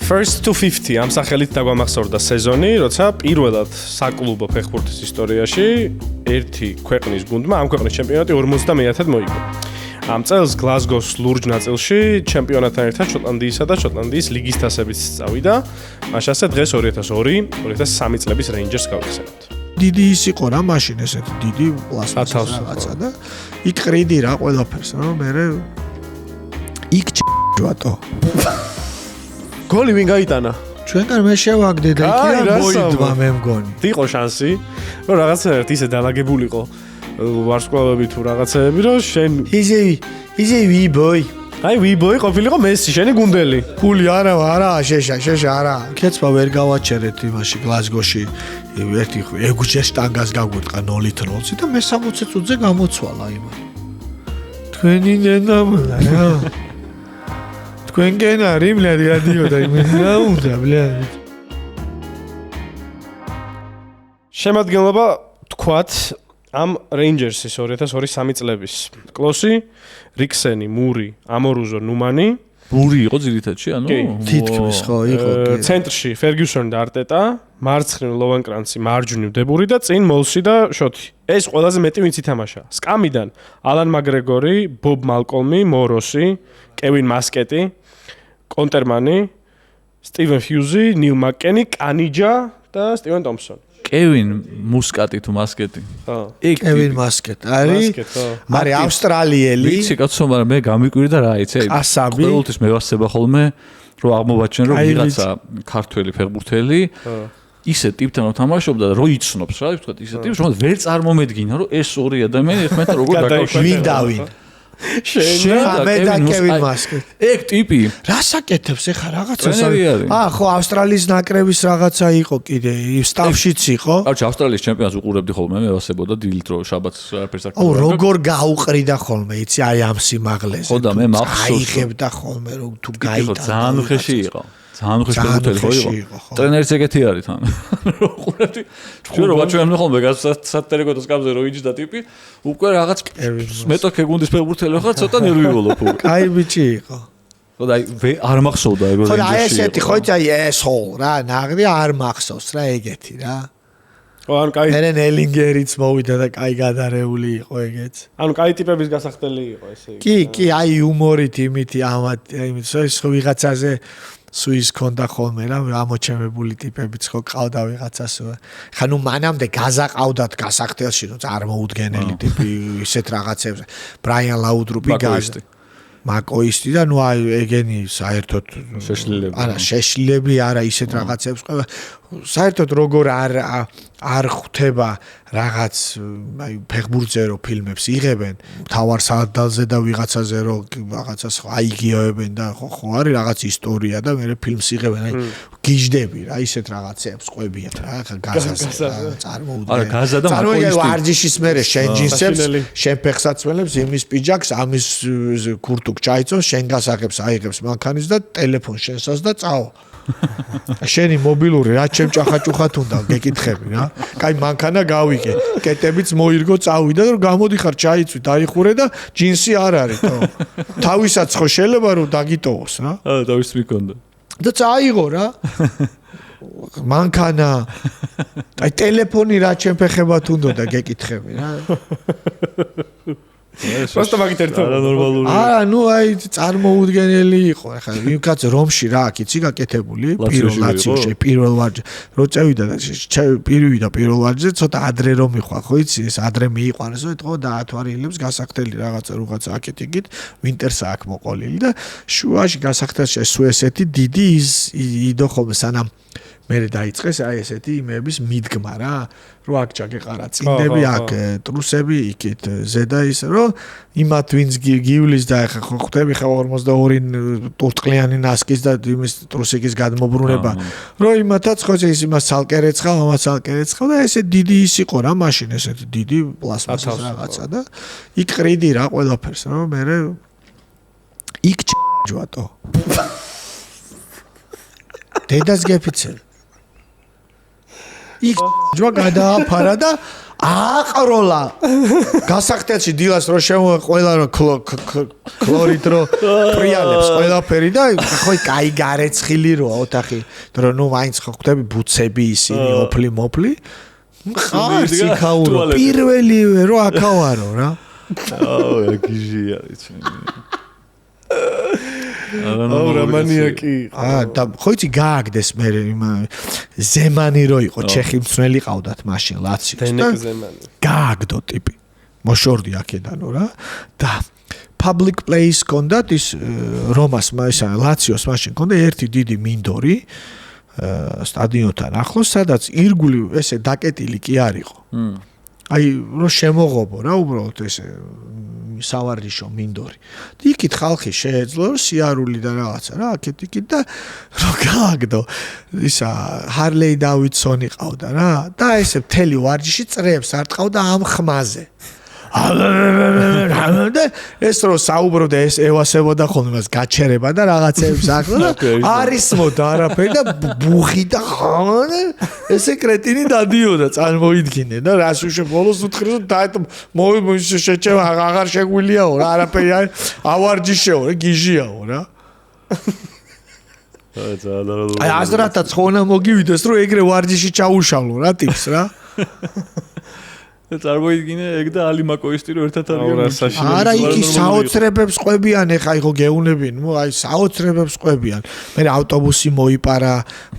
First to 50 ამ სახელით დაგვამახსოვრდა სეზონი, როცა პირველად საკლუბო ფეხბურთის ისტორიაში ერთი ქვეყნის გუნდმა ამ ქვეყნის ჩემპიონატი 50-ად მოიგო. ამ წელს გლაზგოს ლურჯ ნაწილში ჩემპიონატთან ერთად შოტლანდიისა და შოტლანდიის ლიგის თასებიც წავიდა. მაშასე დღეს 2002-2003 წლების რეინჯერს გავიხსენებთ. დიდი ის იყო რა მაშინ ესეთი დიდი პლასმასის რაღაცა და იქ ყრიდი რა ყველაფერს, რომ მე იქ ჯვატო. გოლი ვინ გაიტანა? ჩვენგან მე შევაგდე და იქიდან მოიდვა მე მგონი. იყო შანსი, რომ რაღაცა ისე დალაგებულიყო ვარსკვლავები თუ რაღაცეები, რომ შენ ისე ვიბოი. აი ვიბოი ყოფილიყო მესი, შენი გუნდელი. ფული არა, შეშა არა. კეცმა ვერ გავაჩერეთ იმაში გლაზგოში. ერთი ეგვჯერ შტანგას გაგვიტყა 0-0 და მე 60 წუთზე გამოცვალა იმა. თქვენი ნენამლა რა. თქვენ გენა რიმლადი გადიოდა იმენა უნდა ბლადი. შემადგენლობა თქვათ ამ რეინჯერსის 2002-3 წლების. კლოსი, რიქსენი, მური, ამორუზო, ნუმანი. მური იყო ძირითადში, ანუ თითქმის ხო იყო. ცენტრში ფერგიუსონი და არტეტა, მარცხნივ ლოვენკრანცი, მარჯვნივ დებური და წინ მოლსი და შოთი. ეს ყველაზე მეტი ვინც ითამაშა. სკამიდან ალან მაგრეგორი, ბობ მალკოლმი, მოროსი, კევინ მასკეტი, კონტერმანი, სტივენ ჰიუზი, ნილ მაკკენი, კანიჯა და სტივენ ტომპსონი. კევინ მუსკატი თუ მასკეტი. ხო. კევინ მასკეტი არის. მაგრამ ავსტრალიელი. ვიცი კაცო, მაგრამ მე გამიკვირდა და რა იცი. ასაბი. ყოველთვის მე ვასწრება ხოლმე, რომ აღმოვაჩინე რომ ვიღაცა ქართველი ფეხბურთელი ისე ტიპთან თამაშობდა და რო იცნობს რა, ვთქვათ, ისე ტიპს, რომ ვერ წარმომედგინა, რომ ეს ორი ადამიანი ერთმანეთთან როგორ დაკავშირდება. შენ მე და კევინ მასკეტი. ეგ ტიპი რას აკეთებს ახლა რაღაცას? ხო, ავსტრალიის ნაკრების რაღაცა იყო კიდე, სტაფშიც იყო. კარგი, ავსტრალიის ჩემპიონატს უყურებდი ხოლმე, მე ვასებოდა დილით რო შაბათს არაფერს არ აუ, როგორ გაუყრიდა ხოლმე, იცი, აი ამ სიმაღლეზე. ხო და მე მახსოვს. აიღებდა ხოლმე, რომ თუ გაიტანა. ძალიან უხეში იყო. ძალიან უხეში ფეხბურთელი ხო იყო. ტრენერიც ეგეთი არის თან. რო უყურებდი. ჩვენ რო ვაჩვენებდი ხოლმე სატელეგოთოს კამზე რო იჯდა ტიპი, უკვე რაღაც მეტოქე გუნდის ფეხბურთელი ხარ, ცოტა ნერვიულობ. კაი ბიჭი იყო. ხო და აი არ მახსოვდა ეგ ხო და აი ესეთი ხო აი ესჰოლ რა, ნაღდი არ მახსოვს რა ეგეთი რა. ხო, ანუ კაი. მერენ ელინგერიც მოვიდა და კაი გადარეული იყო ეგეც. ანუ კაი ტიპების გასახდელი იყო ესე იგი. კი, აი იუმორით იმითი იმით ეს ხო ვიღაცაზე სუის კონდა ხოლმე რა ამოჩემებული ტიპებიც ხო ყავდა ვიღაცას. ხა ნუ მანამდე გაზაყავდათ გასახდელში რომ წარმოუდგენელი ტიპი ისეთ რაღაცებს. ბრაიან ლაუდრუპი გაზ მაკოისტი და ნუ აი ეგენი საერთოდ შეშლილები არა ისეთ რაღაცებს ყველა საერთოდ როგორ არ ხვდება რაღაც აი ფეხბურთზე რო ფილმებს იღებენ თავარ სადალზე და ვიღაცაზე რო რაღაცას აიგიოებენ და ხო არის რაღაც ისტორია და მე ფილმს იღებენ აი გიждები რა ისეთ რაღაცებს ყვებიან რა გაზაზე წარმოუდგენელი არა გაზა და მაკოისტი ვარჯიშის მერე შენ ჯინსებს შენ ფეხსაცმელებს იმის პიჯაკს ამის ქურთუკ ჩაიწოს შენ გასაღებს აიღებს მანქანის და ტელეფონს შენსას და წაო შენი მობილური რა ჩემ ჭახაჭუხათ უნდა გეკითხები რა. კაი მანქანა გავიგე. კეტებიც მოირგო წავიდა რომ გამოდიხარ ჩაიწვი დაიხურე და ჯინსი არ არის თო. თავისაც ხო შეიძლება რომ დაგიტოვოს რა. თავის მიქონდა. და წაიღო რა. მანქანა. აი ტელეფონი რა ჩემ ფეხებად უნდა და გეკითხები რა. просто მაგით ერთად ნორმალური. არა, ნუ აი წარმოუდგენელი იყო. ახლა ვინკაც რომში რა აქ იცი გაკეთებული პირველ ნაციონში პირველ ვარჯი რო წევიდა და პირივიდა პირველ ვარჯზე ცოტა ადრე რომ მიხვა ხო იცი ეს ადრე მიიყვანესო ეთქო და ათვარილებს გასახდელი რაღაცა აკეთიგით ვინტერს აქ მოყოლილი და შუაში გასახდელში სუ ესეთი დიდი იდო ხოლმე სანამ მე დაიწყეს აი ესეთი იმების მიდგმა რა რო აქ ჩაგეყარა წინდები აქ ტრუსები იქით ზედა ის რომ იმათ ვინც გივლის და ახლა ხო ხვდები ხა 42 ტურტყლიანი ნასკის და იმის ტრუსიკის გადმობრუნება რომ იმათაც ხო ის იმას ცალკერეცხავ ამას ცალკერეცხავ და ესე დიდი ის იყო რა მაშინ ესეთი დიდი პლასმასის რაღაცა და იქ ყრიდი რა ყველაფერს რომ მე იქ ჯვატო დედას გეფიცები იქ ჯვა გადააფარა და აყროლა გასახდელში დილას რო შემო ყველა რო ქლორიდ რო პრიალებს ყველაფერი და ხო კაი გარეცხილი როა ოთახი რო ნუ მაინც ხო ხვდები ბუცები ისინი ოფლი მოფლი ხარ სიქაურო პირველივე რო აკავარო რა აუ გიჟია იცი რა მანიაკი და ხო იცი გააგდეს მე ზემანი რო იყო ჩეხი მცველი ყავდათ მაშინ ლაციოს და გააგდო ტიპი მოშორდი აქედანო რა და public place კონდათ ის რომას მასა ლაციოს მაშინ კონდა ერთი დიდი მინდორი სტადიონთან ახლოს სადაც ირგული ესე დაკეტილი კი არისო აი რო შემოღობო რა უბრალოდ ესე სავარჯიშო მინდორი. იქით ხალხი შეეძლო სიარული და რაღაცა რა, აქეთ და რო გააგდო ისა ჰარლეი დავიდსონი ყავდა რა და ესე მთელი ვარჯიში წრეებს არ ტყავდა ამ ხმაზე. და ეს რო საუბრობდა ეს ევასებოდა ხოლმე მას გაჩერება და რაღაცებს აკლა არის მოდა არაფერი და ბუხი და ესე კრეტინი დადიოდა წარმოიდგინე და რას უშე ბოლოს უთხრეს და შეჭება აღარ შეგვილიაო რა არაფერი ავარჯიშეო რა გიჟიაო რა აი აზრათაც ხონა მოგივიდეს რომ ეგრე ვარჯიში ჩაუშალო რა ტიპს რა წარმოიდგინე ეგ და ალი მაკოისტი რო ერთად არიან არა იქ საოცრებებს ყვებიან ეხა იხო გეუნებინ აი საოცრებებს ყვებიან მე ავტობუსი მოიპარა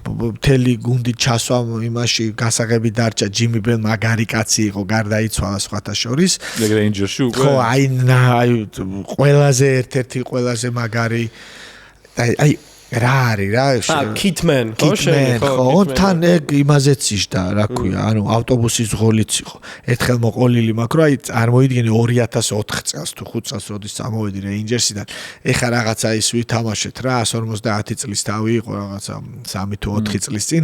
მთელი გუნდი ჩასვა იმაში გასაღები დარჩა ჯიმი ბელ მაგარი კაცი იყო გარდაიცვალა სხვათა შორის ეგ რეინჯერში უკვე ხო აი ყველაზე ერთ-ერთი ყველაზე მაგარი აი რა არის რა კიტმენ ხო თან ეგ იმაზეც იშდა რა ქვია ანუ ავტობუსის ღოლიც იყო ერთხელ მოყოლილი მაქვს რა აი წარმოიდგინე 2004 წელს თუ 5 წელს როდის წამოვედი რეინჯერსიდან ეხა რაღაცა ის ვითამაშეთ რა 150 წლის თავი იყო რაღაცა 3 თუ 4 წლის წინ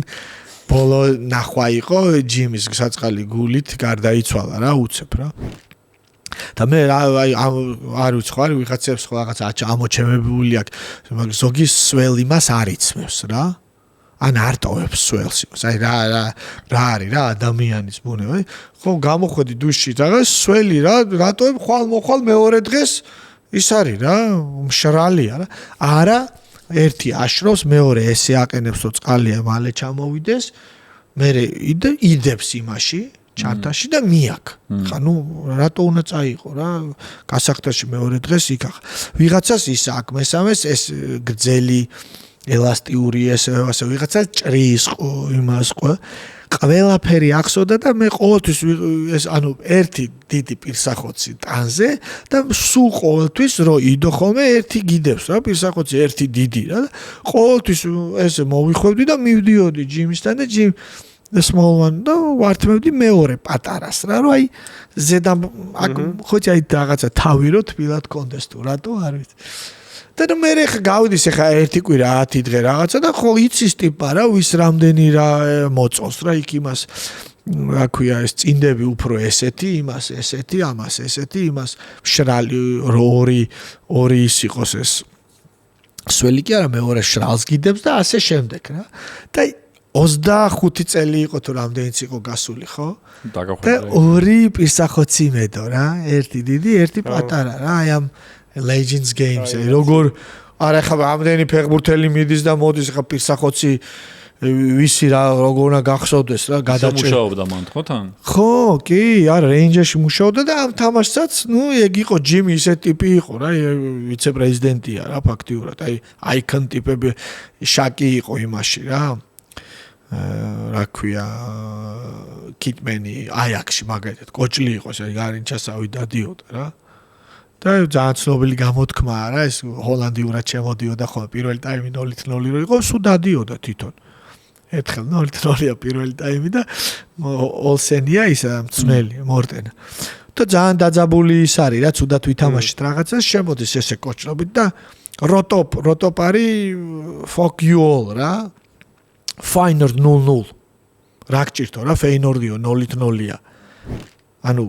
ბოლო ნახვა იყო ჯიმის საწყალი გულით გარდაიცვალა რა უცებ რა და მე აი არ ვიცი ხარ ვიღაცებს ხო რაღაც ამოჩემებული აქვს მაგ ზოგი სველი მას არიცმევს რა ან არტოვებს სველს აი რა არის რა ადამიანის ბუნება ხო გამოხვედი დუშში რაღაც სველი რა რატო ხვალ მეორე დღეს ის არის რა მშრალია რა არა ერთი აშრობს მეორე ესე აყენებს რომ წყალია მალე ჩამოვიდეს მე იდებს იმაში ჩარტაში და მიაკ. ხა ნუ რატო უნდა წაიყო რა? გასახდელში მეორე დღეს იქახ. ვიღაცას ის აქ მესამეს ეს გრძელი ელასტიური ესე ვიღაცა ჭრის იმას ყო. ყველაფერი ახსოვდა და მე ყოველთვის ეს ანუ ერთი დიდი პირსახოცი ტანზე და სულ ყოველთვის რო იდო ხოლმე ერთი გიდებს რა პირსახოცი ერთი დიდი რა. ყოველთვის ესე მოვიხვევდი და მივდიოდი ჯიმისთან და ჯიმ the small one და ვართმევდი მეორე პატარას რა რომ აი ზედა აქ ხოჭი აი რაღაცა თავი რო თბილად კონდეს თუ რატო არ ვიცი და მე გავიდის ახლა ერთი კვირა 10 დღე რაღაცა და ხო იცის ტიპა რა ვის რამდენი რა მოწონს რა იქ იმას რა ქვია ეს წინდები უფრო ესეთი იმას ესეთი ამას ესეთი იმას შრალი ორი ის იყოს ეს სველი კი არა მეორე შრალს გიდებს და ასე შემდეგ რა და 25 წელი იყო თუ რამდენიც იყო გასული ხო? და ორი პირსახოცი იმედო რა, ერთი დიდი, ერთი პატარა რა, აი ამ Legends Games, როგორ არა ხა რამდენი ფეხბურთელი მიდის და მოდის ხა პირსახოცი ვისი რა როგორ უნდა გახსოვდეს რა, გადაჭერა. მუშაობდა მან ხო თან? ხო, კი, არა რეინჯერში მუშაობდა და ამ თამაშსაც, ნუ ეგ იყო ჯიმი ისე ტიპი იყო რა, ვიცე-პრეზიდენტია რა ფაქტიურად, აი აიკონ ტიპები შაკი იყო იმაში რა. რა ქვია კიტმენი აიაქსში მაგალითად კოჭლი იყო ეს გარინჩასავი დადიოდა რა და ძალიან ცნობილი გამოთქმაა რა ეს ჰოლანდიურად შემოდიოდა ხოლმე პირველი ტაიმი 0-0 რო იყო სულ დადიოდა თვითონ ერთხელ 0-0-ია პირველი ტაიმი და ოლსენია ის მწმელი მორტენა და ძალიან დაძაბული ის არის რა ცუდად ვითამაშეთ რაღაცას შემოდის ესე კოჭლობით და როტოპ არის fuck you all რა Feyenoord 0-0. რა გჭირთო რა Feyenoord-იო 0-0-ია. ანუ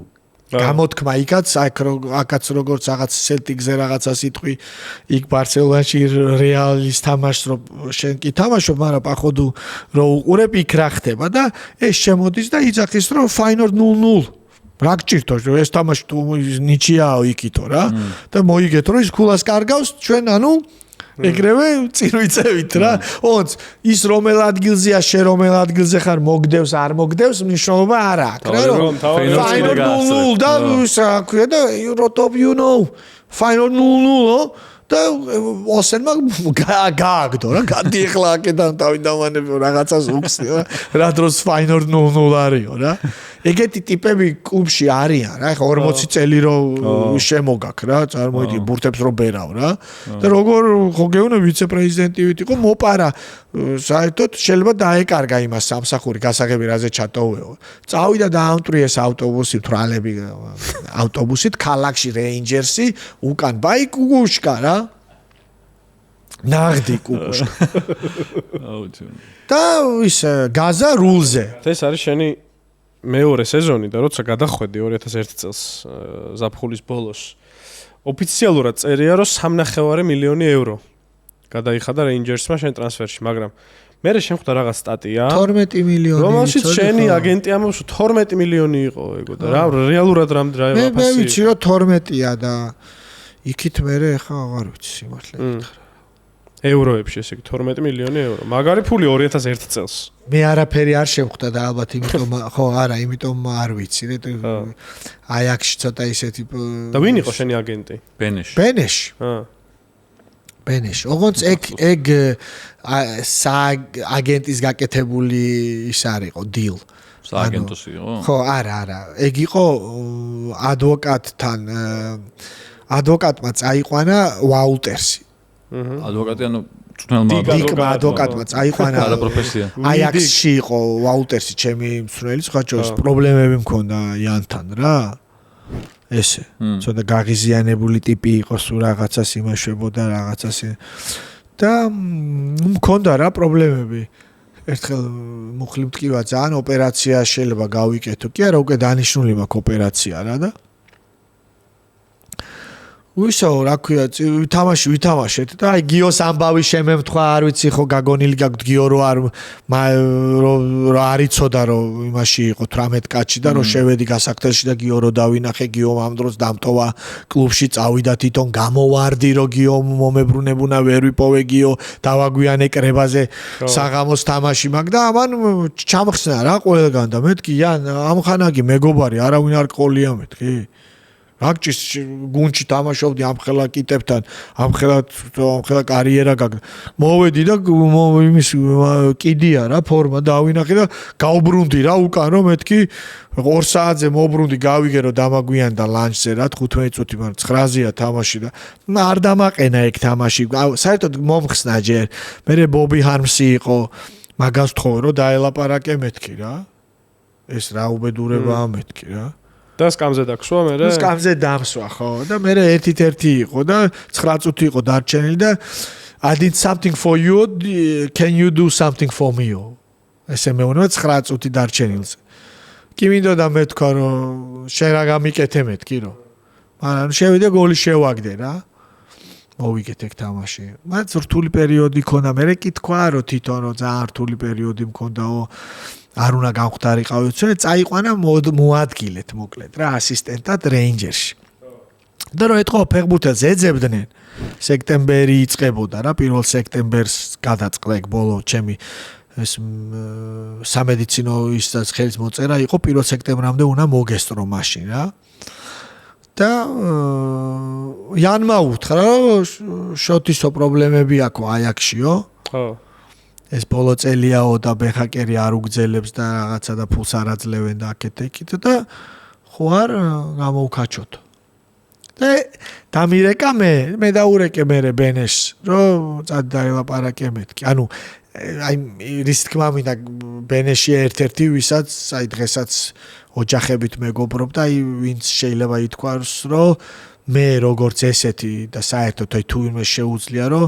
გამოთქმა იქაც აქაც როგორც რაღაც Celtic-ზე რაღაცა სიტყვი იქ Barcelona-ში Real-ის თამაშს რო შენ კი თამაშობ, მაგრამ походу რო უყურებ იქ რა ხდება და ეს შემოდის და იძახის რომ Feyenoord 0-0. რა გჭირთო ეს თამაში თუ ნიჩიაო იქითო რა და მოიგეთ რომ ის ქულას კარგავს ჩვენ ანუ ეგრევე წინ ვიწევით რა ოღონდ ის რომელ ადგილზეა შენ რომელ ადგილზე ხარ მოგდევს არ მოგდევს მნიშვნელობა არ აქვს რა რომ final 0-0 და საქმე და Eurotop you know final 0-0 და ოსენმა გააგდო რა გადი ახლა აქედან თავი დამანებო რაღაცას უხსნი რა დროს final 0-0 არისო რა ეგეთი ტიპები კლუბში არიან რა ეხა 40 წელი რომ შემოგაქ რა წარმოიდგინე ბურთებს რომ ბერავ რა და როგორ ხო გეუბნები ვიცე-პრეზიდენტივით იყო მოპარა საერთოდ შეიძლება დაეკარგა იმას სამსახური გასაღები რაზე ჩატოვეო წავიდა და ამტვრიეს ავტობუსი თრალები ავტობუსით ქალაქში რეინჯერსი უკან ბაიკ უგუშკა რა ნაღდი კუკუშკა და ის გაზა რულზე ეს არის შენი მეორე სეზონი და როცა გადახვედი 2001 წელს ზაფხულის ბოლოს ოფიციალურად წერია რომ 3.5 მილიონი ევრო გადაიხადა რეინჯერსმა შენ ტრანსფერში მაგრამ მე შეხვდა რაღაც სტატია 12 მილიონი რომელშიც შენი აგენტი ამბობს 12 მილიონი იყო ეგო და რა რეალურად რამ მე ვიცი რომ 12-ია და იქით მე ხა აღარ ვიცი სიმართლე გითხრა ევროებში ესე იგი 12 მილიონი ევრო მაგარი ფული 2001 წელს მე არაფერი არ შევხვდა და ალბათ იმიტომ ხო არა იმიტომ არ ვიცი აიაქსში ცოტა ისეთი და ვინ იყო შენი აგენტი ბენეში ბენეში ოღონდ ეგ აგენტის გაკეთებული ის არ იყო დილ სააგენტოსი იყო ხო არა ეგ იყო ადვოკატმა წაიყვანა ვალტერსი ადვოკატი ანუ წვნელმა ადვოკატმა წაიყვანა არა პროფესია აიაქსში იყო ვალტერსი ჩემი მსვლელი ხაჭოს პრობლემები მქონდა იანთან რა ესე ცოტა გაღიზიანებული ტიპი იყო სულ რაღაცას იმაშვებოდა რაღაცას და მქონდა რა პრობლემები ერთხელ მუხლი მტკივა ძალიან ოპერაცია შეიძლება გავიკეთო კი არა უკვე დანიშნული მაქვს ოპერაცია რა და უშო რა ქვია ვითამაშეთ და აი გიოს ამბავი შემემთხვა არ ვიცი ხო გაგონილი გაგვთ გიო რო არ იცოდა რომ იმაში იყო 18 კაცი და რომ შევედი გასაკეთელში და გიო რო დავინახე გიომ ამ დროს დამტოვა კლუბში წავიდა თვითონ გამოვარდი რომ გიო მომებრუნებუნა ვერ ვიპოვე გიო დავაგვიანე კრებაზე საღამოს თამაში მაგ და ამან ჩამხსნა რა ყველგან და მეთქი ამ ხანაგი მეგობარი არავინ არ ყოლია მეთქი აკჭის გუნჩი თამაშობდი ამ ხელა კიტებთან ამ ხელა კარიერა მოვედი და იმის კიდია რა ფორმა დავინახე და გავბრუნდი რა უკან რომ მეთქი 2 საათზე მოbrunდი გავიგე რომ დამაგვიანდა ლანჩზე რა 15 წუთი მაგრამ 9-ზეა თამაში და არ დამაყენა ეგ თამაში საერთოდ მომხსნა ჯერ მე ბობი ჰარმსი იყო მაგას თხოვე რომ დაელაპარაკე მეთქი რა ეს რა უბედურებაა მეთქი რა და სკამზე დაგსვა მე სკამზე დამსვა ხო და მე ერთი იყო და 9 წუთი იყო დარჩენილი და I did something for you can you do something for me ესე მეუბნება 9 წუთი დარჩენილზე კი მინდოდა მე თქვა რომ შენ რა გამიკეთე მეთქი რომ მაგრამ შევიდე გოლი შევაგდე რა მოვიგეთ ეგ თამაში მაგრამ რთული პერიოდი ქონდა მე კი თქვა რომ თვითონ რომ ძალიან რთული პერიოდი მქონდაო არ უნდა გამختارიყავით, წაიყვანა მოადგილეთ მოკლედ რა ასისტენტად რეინჯერში. და რომ ეთქო ფეხბურთელს ეძებდნენ, სექტემბერი იწყებოდა რა, 1 სექტემბერს გადაწყდა ეგ ბოლო ჩემი ეს სამედიცინო ისაც ხელის მოწერა იყო 1 სექტემბრამდე უნდა მოგესწრო მაშინ რა. და იანმა უთხრა რომ შოთისო პრობლემები აქვს აიაქსშიო. ხო. ეს ბოლო წელიაო და ბეხაკერი არ უგძელებს და რაღაცა და ფულს არ აძლევენ და აქეთ და ხო არ გამოუქაჩოთ. და დამირეკა მე დაურეკე მე ბენეშს რომ წად დაელაპარაკე მეთქი. ანუ აი რის თქმა მინდა ბენეში ერთ-ერთი ვისაც აი დღესაც ოჯახებით მეგობრობ და აი ვინც შეიძლება ითქვას რომ მე როგორც ესეთი და საერთოდ აი თუ ვინმე შეუძლია რომ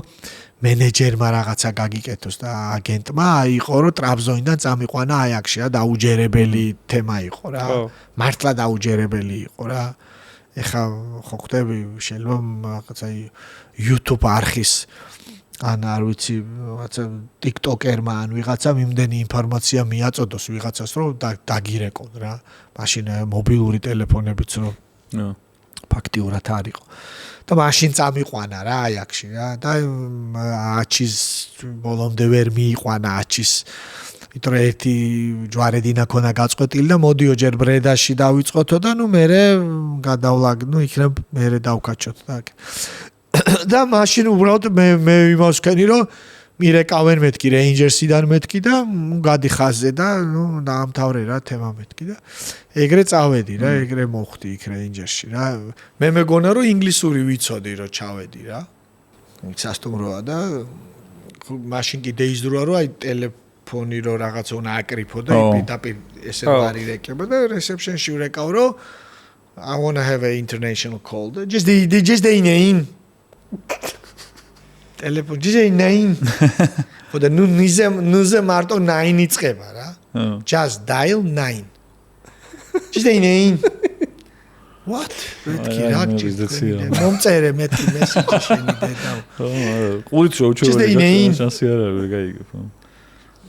მენეჯერმა რაღაცა გაგიკეთოს და აგენტმა იყო რომ ტრაბზონიდან წამიყვანა აიაქსში რა დაუჯერებელი თემა იყო რა მართლა დაუჯერებელი იყო რა ეხა ხო ხვდები შეიძლება რაღაცა YouTube არხის ან არ ვიცი, რაღაცა TikToker-მა ან ვიღაცამ იმდენი ინფორმაცია მიაწოდოს ვიღაცას, რომ დაგირეკონ რა. მაშინ მობილური ტელეფონებიც რომ ფაქტიურად არ იყო. და მაშინ წამიყვანა რა აიაკში რა და აჩის ბოლომდე ვერ მიიყვანა აჩის იმიტომ ერთი ჯვარედინა ქონა გაწყვეტილი და მოდიო ჯერ ბრედაში დავიწყოთო და ნუ მე გადავლაგ იქნებ მე დავკაჩოთ და მაშინ უბრალოდ მე იმას ვქენი რომ მირეკავენ მეთქი რეინჯერსიდან მეთქი და გადიხაზე და ნუ დაამთავრე რა თემა მეთქი და ეგრე წავედი რა ეგრე მოხვდი იქ რეინჯერსში რა მე მეგონა რომ ინგლისური ვიცოდი რომ ჩავედი რა სასტუმროა და მაშინ კიდე იზრუა რომ აი ტელეფონი რო რაღაც უნდა აკრიფო და პირდაპირ ესე ვარი რეკება და რეცეპშენში ვრეკავ რომ I want to have an international call just the name ტელეფონ ჯიჟე 9 ხოდა ნუ ნუზე მარტო 9 იწყება რა just dial 9 ჯიჟე 9 what მეთქი რა მომწერე მეთქი მესიჯი შენი დედაო ყურით რო უჩვენე შანსი არ არის გაიგებ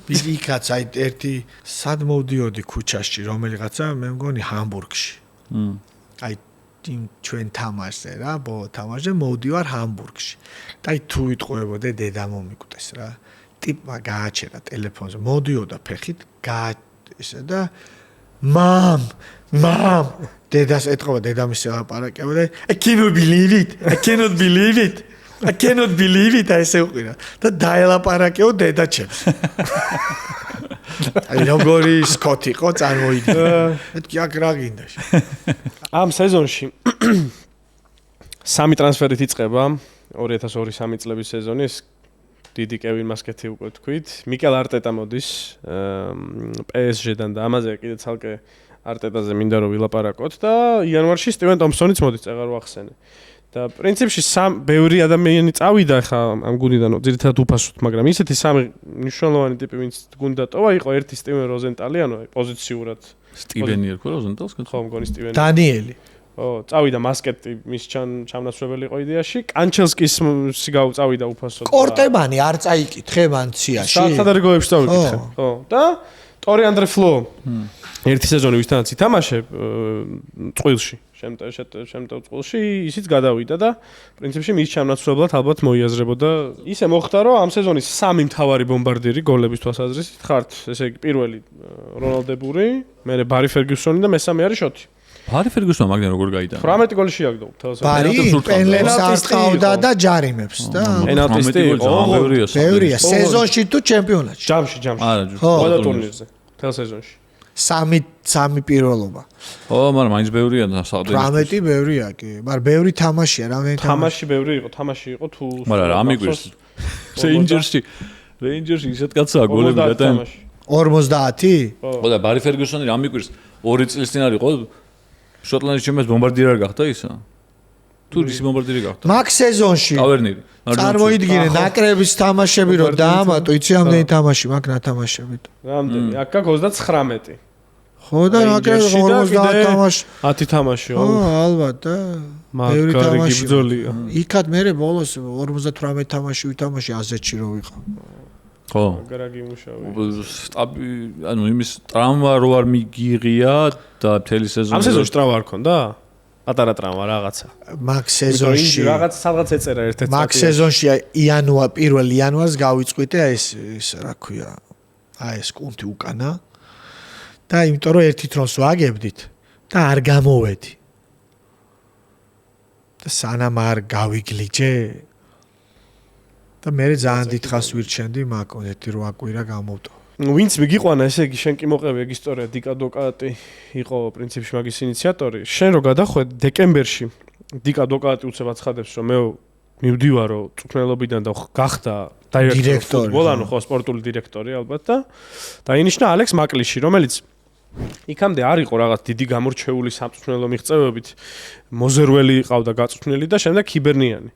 ბიგი კაც აი ერთი სად მოვდიოდი ქუჩაში რომელიღაცა მე მგონი ჰამბურგში აი ჩვენ თამაშზე რა ბოლო თამაშზე მოვდივარ ჰამბურგში და აი თუ იტყვებოდე დედა მომიკვდეს რა ტიპმა გააჩერა ტელეფონზე მოდიოდა ფეხით ისე და მამ დედას ეთყობა დედამისი ლაპარაკებოდა I cannot believe it ესე უყირა და დაელაპარაკეო დედა ჩემს აი როგორი სკოტი ყო წარმოიდგინე მეთქი აქ რა გინდა ამ სეზონში 3 ტრანსფერით იწყება 2002-3 წლების სეზონის დიდი კევინ მასკეთი უკვე თქვით მიკელ არტეტა მოდის PSG-დან და ამაზე კიდე ცალკე არტეტაზე მინდა რომ ვილაპარაკოთ და იანვარში სტივენ ტომპსონიც მოდის წეღარ ვახსენე და პრინციპში ბევრი ადამიანი წავიდა ხა ამ გუნდიდან ძირითადად უფასოდ მაგრამ ისეთი სამი მნიშვნელოვანი ტიპი ვინც გუნდა ტოვა იყო ერთი სტივენ როზენტალი ანუ პოზიციურად სტივენი ერქვა როზენტალს ხო მგონი სტივენი დანიელი წავიდა მასკეტი მის ჩამნაცვლებელი იყო იდეაში კანჩელსკის სიგაუ წავიდა უფასოდ კორტებანი არ წაიკითხე მან ციაში საერთადერგოებში წავიკითხე ხო და ტორი ანდრე ფლო ერთი სეზონი ვისთანაც ითამაშე წყვილში შემტევ წყვილში ისიც გადავიდა და პრინციპში მის ჩამნაცვლებლად ალბათ მოიაზრებოდა ისე მოხდა რომ ამ სეზონის 3 მთავარი ბომბარდირი გოლების თვალსაზრისით ხართ ესე იგი პირველი რონალდ დე ბური მერე ბარი ფერგიუსონი და მესამე არის შოთი ბარი ფერგიუსონი მაგდენ როგორ გაიტანა 18 გოლი შეაგდო თელს ბარი პენლებს არტყავდა და ჯარიმებს და პენალტისტი იყო ბევრია სეზონში თუ ჩემპიონატში ჯამში ყველა ტურნირზე თელ სეზონში 3 პირველობა. ო, მაგრამ მაინც ბევრია და საერთოდ 18 ბევრია კი, მაგრამ ბევრი თამაშია, რამდენი თამაში ბევრი იყო, თამაში იყო თუ მაგრამ რა მიგვირს რეინჯერსი ისეთ კაცაა გოლები და 50? ხო და ბარი ფერგიუსონი რა მიგვირს 2 წლის წინ არის ხო შოტლანდიის ჩემპიონატის ბომბარდირი არ გახდა ისა? თუ ისი ბომბარდირი გახდა? მაგ სეზონში ტავერნირი. წარმოიდგინე ნაკრების თამაშები რომ დაამატო, იცი რამდენი თამაში მაგ ნათამაშებით? რამდენი? აქ გაქვს 39. ხო და ნაკრები 50 თამაში 10 თამაში ხო ალბათ და ბევრი თამაში გიბრძოლია იქად მე ბოლოს 58 თამაში ვითამაში აზეთში რო ვიყავ ხო აგრაგი მუშავე სტაბი ანუ იმის ტრამვა რო არ მიგიღია და მთელი სეზონი ამ სეზონში ტრამვა არ ქონდა პატარა ტრამვა რაღაცა მაგ სეზონში რაღაც სადღაც ეწერა ერთ-ერთ მაგ სეზონში 1 იანვარს გავიწყვიტე აი ეს რა ქვია აი ეს კუნთი უკანა და იმიტომ რომ ერთი თრონს ვაგებდით და არ გამოვედი და სანამ არ გავიგლიჯე და მე ძალიან დიდხანს ვირჩენდი მაგ ერთი 8 კვირა გამოვტო ვინც მიგიყვანა ესე იგი შენ კი მოყევი ეგ ისტორია დიკა დოკატი იყო პრინციპში მაგის ინიციატორი შენ რო გადახვედ დეკემბერში დიკა დოკატი უცებ აცხადებს რომ მე მივდივარო წვრთნელობიდან და გახდა დირექტორი ბოლანო ხო სპორტული დირექტორი ალბათ და დაინიშნა ალექს მაკლიში რომელიც იქამდე არ იყო რაღაც დიდი გამორჩეული სამწვრთნელო მიღწევებით მოზერველი ყავდა გაწვრთნელი და შემდეგ ქიბერნიანი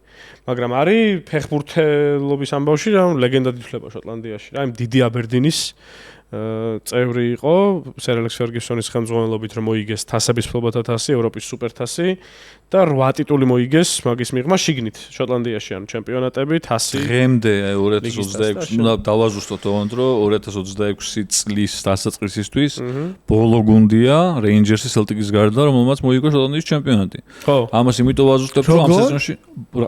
მაგრამ არის ფეხბურთელობის ამბავში რა ლეგენდად ითვლება შოტლანდიაში რა იმ დიდი აბერდინის წევრი იყო სერ ალექს ფერგიუსონის ხელმძღვანელობით რომ მოიგეს თასების ფლობათა თასი, ევროპის სუპერთასი და 8 ტიტული მოიგეს მაგის მიღმა შიგნით შოტლანდიაში ანუ ჩემპიონატები, თასი. დღემდე 2026 უნდა დავაზუსტოთ ოღონდ რომ 2026 წლის დასაწყისისთვის ბოლო გუნდია რეინჯერსის სელტიკის გარდა რომელმაც მოიგო შოტლანდიის ჩემპიონატი. ხო. ამას იმიტომ ვაზუსტებ რომ ამ სეზონში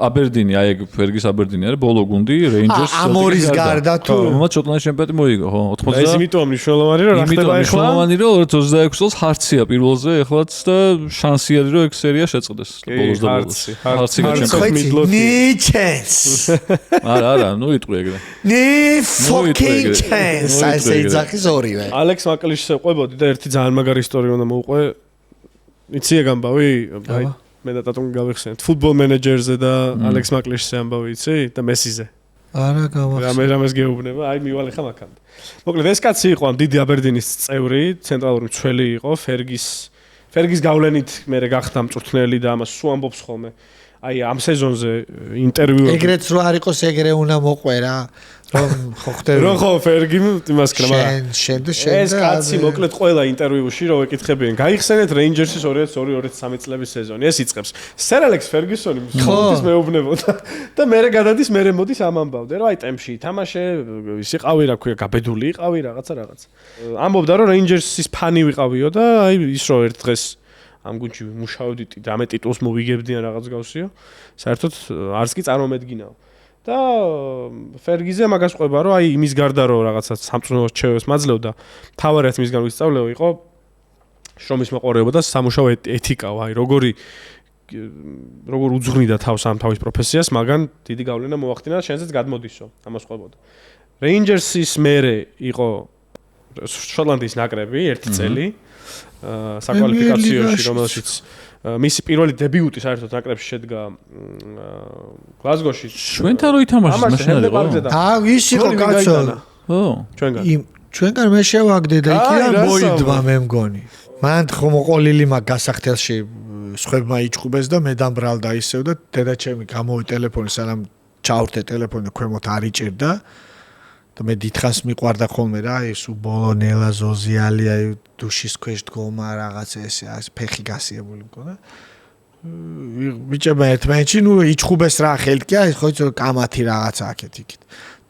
აბერდინი აი ეგ ფერგის აბერდინი არის ბოლო გუნდი რეინჯერსის ამორის გარდა თუ რომელმაც შოტლანდიის ჩემპიონატი მოიგო ხო 80 ეს იმიტომ მნიშვნელოვანი რომ რა ხდება ახლა მნიშვნელოვანი რომ 2026 წელს ჰარცია პირველზე ეხლაც და შანსია რომ ეგ სერია შეწყდეს ბოლოს და ბოლოს ჰარცი ნიჩენს არა ნუ იტყვი ეგრე fucking chance ასე იძახის ორივე ალექს მაკლიშს ყვებოდი და ერთი ძალიან მაგარი ისტორია უნდა მოუყვე იცი ეგ ამბავი აი მე და ტატუნი გავიხსენეთ ფუტბოლ მენეჯერზე და ალექს მაკლიშზე ამბავი იცი და მესიზე არა გავახსენე რამეს გეუბნება აი მივალე ხა მაქამდე მოკლედ ეს კაცი იყო ამ დიდი აბერდინის წევრი ცენტრალური მცველი იყო ფერგის გავლენით მე გახდა მწვრთნელი და ამას სულ ამბობს ხოლმე აი ამ სეზონზე ინტერვიუ ეგრეც რო არ იყოს ეგრე უნდა მოყვე რა რომ ხო ხდები რო ხო ფერგი იმას ქნა მაგრამ შენ ეს კაცი მოკლედ ყველა ინტერვიუში რო ეკითხებიან გაიხსენეთ რეინჯერსის 2002-2003 წლების სეზონი ეს იწყებს სერ ალექს ფერგისონი მსხვილის მეუბნებოდა და მე გადადის მე მოდის ამ ამბავდე რომ აი ტემპში ითამაშე ის იყავი რა ქვია გაბედული იყავი რაღაც ამბობდა რომ რეინჯერსის ფანი ვიყავიო და აი ის რო ერთ დღეს ამ გუნდში მუშაობდით და მე ტიტულს მოვიგებდიან რაღაც გავსიო საერთოდ არც კი წარმომედგინაო და ფერგიზე მაგას ყვება რომ აი იმის გარდა რომ რაღაცა სამწუხაროდ ჩევს მაძლევდა თავარიაც მისგან ვისწავლეო იყო შრომის მოყარეობა და სამუშაო ეთიკა აი როგორ უძღვნიდა თავს ამ თავის პროფესიას მაგან დიდი გავლენა მოახდინა და შენზეც გადმოდისო ამას ყვებოდა რეინჯერსის მერე იყო შოტლანდიის ნაკრები ერთი წელი საკვალიფიკაციოში რომელშიც მისი პირველი დებიუტი საერთოდ ნაკრებში შედგა გლაზგოში ჩვენთან რო ითამაშეს მაშინ და ის იყო კაცო ხო ჩვენგან მე შევაგდე და იქიდან მოიდვა მე მგონი მან ხომ ყოლილი მაგ გასახდელში სხვებმა იჭუბეს და მე დამბრალდა ისევ და დედაჩემი გამოვი ტელეფონი სანამ ჩავრთე ტელეფონი ქვემოთ არ იჭერდა და მე დიდხანს მიყვარდა ხოლმე რა ეს ბოლონელა ზოზიალი აი დუშის ქვეშ დგომა რაღაც ესე ფეხი გასიებული მქონდა ბიჭებმა ერთმანეთში ნუ იჭუბეს რა ხელკი აი ხო იცი კამათი რაღაცა აქეთ იქით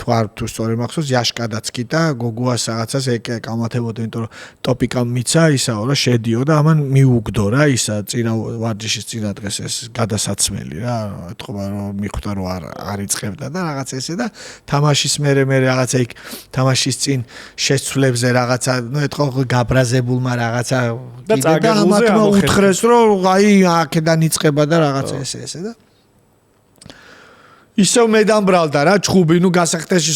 თუ სწორი მახსოვს იაშკადაც კი და გოგუას რაღაცას ეკამათებოდა იმიტომ რომ ტოპიკამ მიცა ისაო რა შედიო და ამან მიუგდო რა ისა წინა ვარჯიშის წინა დღეს ეს გადასაცმელი რა ეთქობა რომ მიხვდა რომ არ იწყებდა და რაღაც ესე და თამაშის მერე რაღაცა იქ თამაშის წინ შეცვლებზე რაღაცა ნუ ეთქო გაბრაზებულმა რაღაცა და ამათმა უთხრეს რომ აი აქედან იწყება და რაღაცა ესე და ისევ მე დამბრალდა რა ჩხუბი ნუ გასახდელში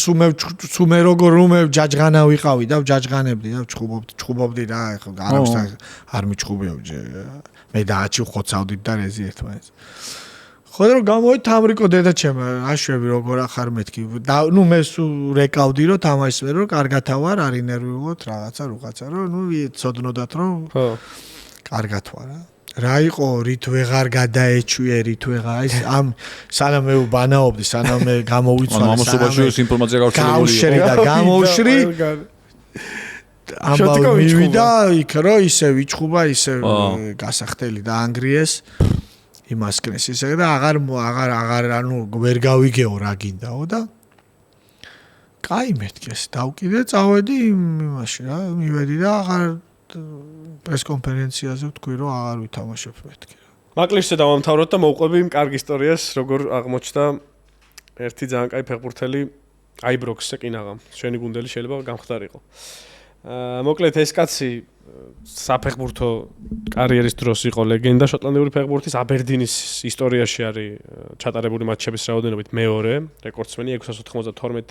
სუმე როგორ რომე ჯაჯღანა ვიყავი და ჯაჯღანებდი და ჩხუბობდი რა ხო არავის არ მიჩხუბიობ მე დააჩი ხოცავდით და რეზი ერთმანეთს ხო რომ გამოვით თამრიკო დედაჩემ აშვები როგორ ახარ მეთქი და ნუ მე სულ რეკავდი რომ თამაშს ვერ რომ კარგათა ვარ არ ინერვიულოთ რაღაცა რომ ნუ ცოდნოდათ რომ ხო კარგათ ვარ რა იყო რით ვეღარ გადაეჩვიე რით ვეღარ ის ამ სანამ მე ბანაობდი სანამ მე გამოვიცვალე ამასობაში ეს ინფორმაცია გავრცელებული და გამოვშრი ამბავი მივიდა იქ რომ ისე ვიჭხუბა ისე გასახდელი და ანგრიეს იმასკნეს ისე და აღარ ანუ ვერ გავიგეო რა გინდაო და კაი მეთქეს დავკიდე წავედი იმაში რა მივედი და აღარ პრესკონფერენციაზე ვთქვი რომ აღარ ვითამაშებ მეთქი. მაკლიშზე დავამთავროთ და მოვყვები იმ კარგ ისტორიას, როგორ აღმოჩნდა ერთი ძალიან კაი ფეხბურთელი აიბროქსზე კინაღამ. შენი გუნდელი შეიძლება გამხდარიყო. მოკლედ ეს კაცი საფეხბურთო კარიერის დროს იყო ლეგენდა შოტლანდიური ფეხბურთის აბერდინის ისტორიაში არის ჩატარებული მატჩების რაოდენობით მეორე რეკორდსმენი 692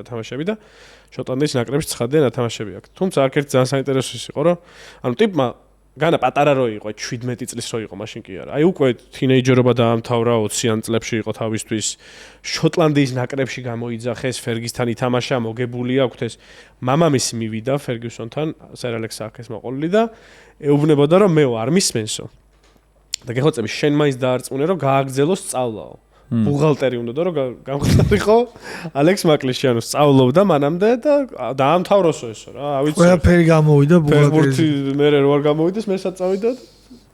თამაშები და შოტლანდიის ნაკრებში ცხადიან ათამაშები აქვს. თუმცა აქ ერთი ძალიან საინტერესო ის იყო, რომ ანუ ტიპმა განა პატარა რო იყო 17 წლის რო იყო მაშინ კი არა. აი უკვე თინეიჯერობა დაამთავრა 20-იან წლებში იყო თავისთვის შოტლანდიის ნაკრებში გამოიძახეს ფერგისთან ითამაშა მოგებული აქვს ეს მამამისი მივიდა ფერგიუსონთან სერ ალექს აქეს მოყოლილი და ეუბნებოდა რომ მეო არ მისმენსო და გეხოცები შენ მაინც დაარწმუნე რომ გააგრძელო სწავლაო ბუღალტერი უნდა რომ გამხდარიყო ალექს მაკლიშიანო სწავლობდა მანამდე და დაამთავროსო ესო რა ავიცი ყველაფერი გამოვიდა ბუღალტერი მე რო არ გამოვიდეს მე საწავიდა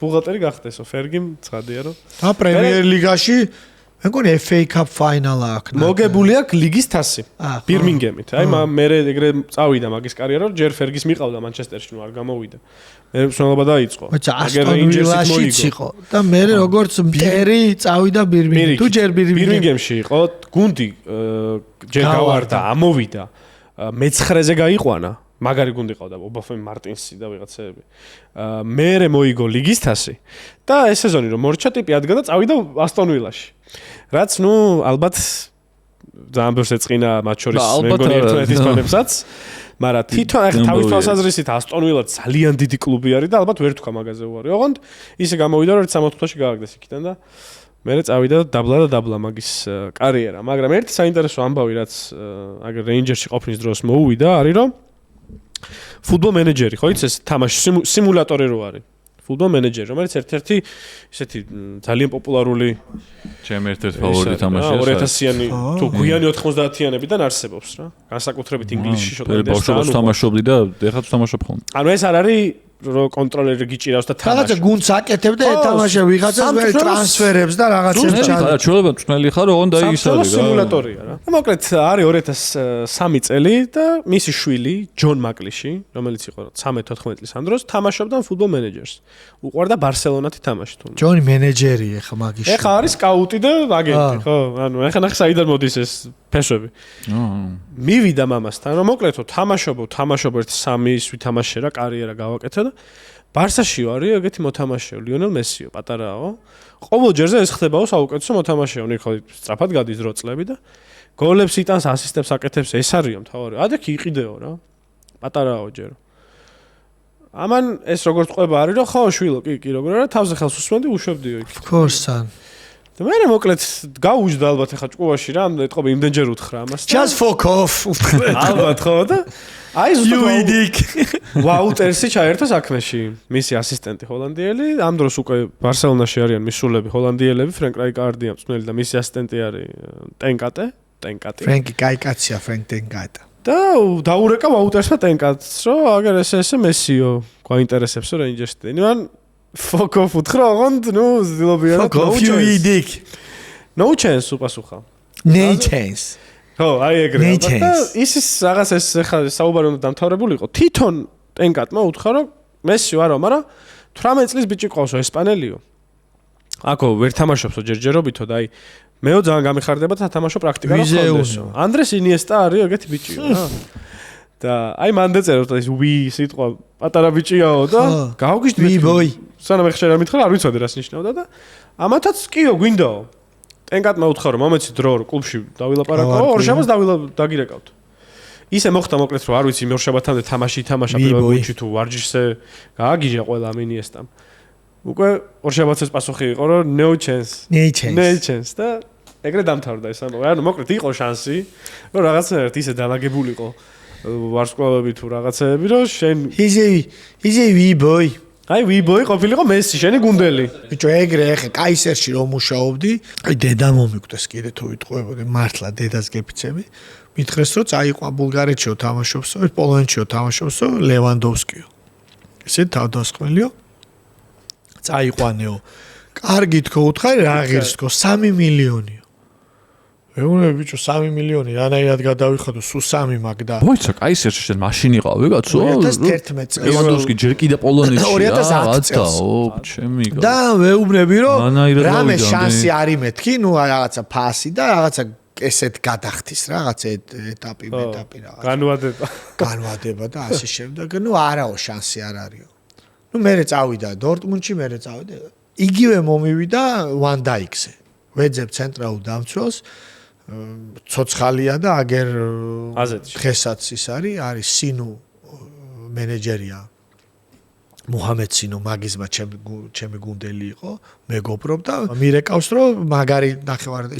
ბუღალტერი გახდესო ფერგი ცხადია რომ და პრემიერ ლიგაში მე მგონი FA Cup ფაინალა აქვს მოგებული აქვს ლიგის თასი ბირმინგემით აი მე ეგრე წავიდა მაგის კარიერა რომ ჯერ ფერგის მიყავდა მანჩესტერში ნუ არ გამოვიდა მე მშრომლობა დაიწყო აგერ რეინჯერსიც იყო და მე როგორც მტერი წავიდა ბირმინგემში თუ ჯერ ბირმინგემში იყო გუნდი ჯერ გავარდა ამოვიდა მე-9-ზე გაიყვანა მაგარი გუნდი ყავდა ობაფემ მარტინსი და ვიღაცები მე მოიგო ლიგის თასი და ეს სეზონი რომ მორჩა ტიპი ადგა და წავიდა ასტონ ვილაში რაც ნუ ალბათ ძალიან ბევრს ეწყინა მათ შორის მე მგონი ერთმანეთის ფანებსაც მაგრამ თვითონ ახლა თავის თვალსაზრისით ასტონ ვილა ძალიან დიდი კლუბი არის და ალბათ ვერ თქვა მაგაზე უარი ოღონდ ისე გამოვიდა რომ 60 წუთში გააგდეს იქიდან და მე წავიდა და დაბლა მაგის კარიერა მაგრამ ერთი საინტერესო ამბავი რაც აგერ რეინჯერსში ყოფნის დროს მოუვიდა არის რომ ფუტბოლ მენეჯერი ხო იცი ეს თამაში სიმულატორი რო არის ფუტბოლ მენეჯერი რომელიც ერთ-ერთი ისეთი ძალიან პოპულარული ჩემი ერთ-ერთი ფავორიტი თამაშია 2000-იანი თუ გვიანი 90-იანებიდან არსებობს რა განსაკუთრებით ინგლისში შოტლანდიაში ბავშვობაში თამაშობდი და ეხლა თამაშობ ხოლმე ანუ ეს არ არის რო კონტროლერი გიჭირავს და თამაში. რაღაცა გუნდს აკეთებ და ეთამაშე ვიღაცას მე ტრანსფერებს და რაღაცებს ჩადი. ჩვეულებრივ წვნელი ხარ, ოღონდ და ის არის რა. სიმულატორია რა. მოკლედ არის 2003 წელი და მისი შვილი ჯონ მაკლიში, რომელიც იყო 13-14 წლის ამ დროს თამაშობდა ფუტბოლ მენეჯერს. უყვარდა ბარსელონათი თამაში თუნდაც. ჯონი მენეჯერი ეხა მაგიში. ეხა არის სკაუტი და აგენტი, ხო? ანუ ეხა ნახე საიდან მოდის ეს ფესვები. მივიდა მამასთან, რომ მოკლედო თამაშობ ერთი 3 ის ვითამაშე რა კარიერა გავაკეთე და ბარსაში ვარი, ეგეთი მოთამაშეო, ლიონელ მესიო, პატარაო. ყოველ ჯერზე ეს ხდებაო საუკეთესო მოთამაშეო, ნიკო სწრაფად გადის დრო წლები და გოლებს იტანს, ასისტებს აკეთებს, ეს არისო მთავარი. ადექი იყიდეო რა. პატარაო ჯერ. ამან ეს როგორც ყვება არის, რომ ხო, შვილო, კი, როგორ არა, თავზე ხელს უსმენდი, უშვებდიო იქ. Of course, son. და მე მოკლედ გაუჯდა ალბათ ახლა ჭკუაში რა, ეთყობა იმდენჯერ უთხრა ამას. Just fuck off. ალბათ ხო და აი ზუსტად ვაუტერსი ჩაერთო საქმეში. მისი ასისტენტი ჰოლანდიელი, ამ დროს უკვე ბარსელონაში არიან მისულები ჰოლანდიელები, ფრენკ რაიკარდი ამწმელი და მისი ასისტენტი არის ტენკატე. ფრენკი კაიკაცია, ფრენკ ტენკატა. და დაურეკა ვაუტერსმა ტენკატს, რომ აგერ ესე მესიო, გვაინტერესებს რეინჯერსი. ნუ fuck off უთხრა, ოღონდ ნუ ზილობია და no chance უპასუხა. No chance. ხო, აი ეგრე. და ის რაღაც ეს ხა საუბარი უნდა დამთავრებულიყო. თვითონ ტენკატმა უთხრა, რომ მესი ვარო, მაგრამ 18 წლის ბიჭი ყავსო ესპანელიო. აკო ვერ თამაშობსო ჯერჯერობითო და აი მეო ძალიან გამიხარდება და თამაშო პრაქტიკა რა ხონდესო. ანდრეს ინიესტა არის ეგეთი ბიჭიო რა. და აი მან დაწეროთ ეს ვი სიტყვა პატარა ბიჭიაო და გავგიშდი ვი ბოი. სანამ ეხლა რა მითხრა არ ვიცოდი რას ნიშნავდა და ამათაც კიო გვინდაო. ტენკატმა უთხრა რომ მომეცი დრო რომ კლუბში დავილაპარაკო, ორშაბათს დაგირეკავთ. ისე მოხდა მოკლედ რომ არ ვიცი ორშაბათამდე თამაში ითამაშა პირველ გუნდში თუ ვარჯიშზე გააგიჟა ყველა მინიესტამ. უკვე ორშაბათს პასუხი იყო რომ no chance და ეგრე დამთავრდა ეს ამბავი. ანუ მოკლედ იყო შანსი რომ რაღაცნაირად ისე დაალაგებულიყო ვარსკვლავები თუ რაღაცეები რომ შენ ისე ვი ბოი აი ვი ბოი ყოფილიყო მესი შენი გუნდელი. ბიჭო ეგრე ახლა კაისერში რომ მუშაობდი, აი დედა მომიკვდეს კიდე თუ ვიტყვებოდი მართლა დედას გეფიცები. მითხრეს რომ წაიყვა ბულგარეთშიო თამაშობსო, პოლონეთშიო თამაშობსო ლევანდოვსკიო. ესე თავდასხმელიო. წაიყვანეო. კარგი თქო უთხარი რა ღირს თქო 3 მილიონიო. მეუბნები ბიჭო 3 მილიონი რანაირად გადავიხადო სულ 3 მაგდა. მოიცა კაისერში შენ მაშინ იყავი კაცო? 2011 წელს. ლევანდოვსკი ჯერ კიდე პოლონეთში. 2010 წელს. ჩემი კაცო. და მეუბნები რომ რამე შანსი არის მეთქი, ნუ რაღაცა ფასი და რაღაცა ესეთ გადახდის რაღაც ეტაპი რაღაც. განვადება და ასე შემდეგ. ნუ არაო შანსი არ არისო. ნუ მე წავიდა დორტმუნდში, მე წავიდა. იგივე მომივიდა ვან დაიქზე. ვეძებ ცენტრალურ დამცველს ცოცხალია და აგერ დღესაც ის არის სინუ მენეჯერია მუჰამედ სინუ მაგიზმა ჩემი გუნდელი იყო მეგობრობ და მირეკავს რომ მაგარი ნახევარ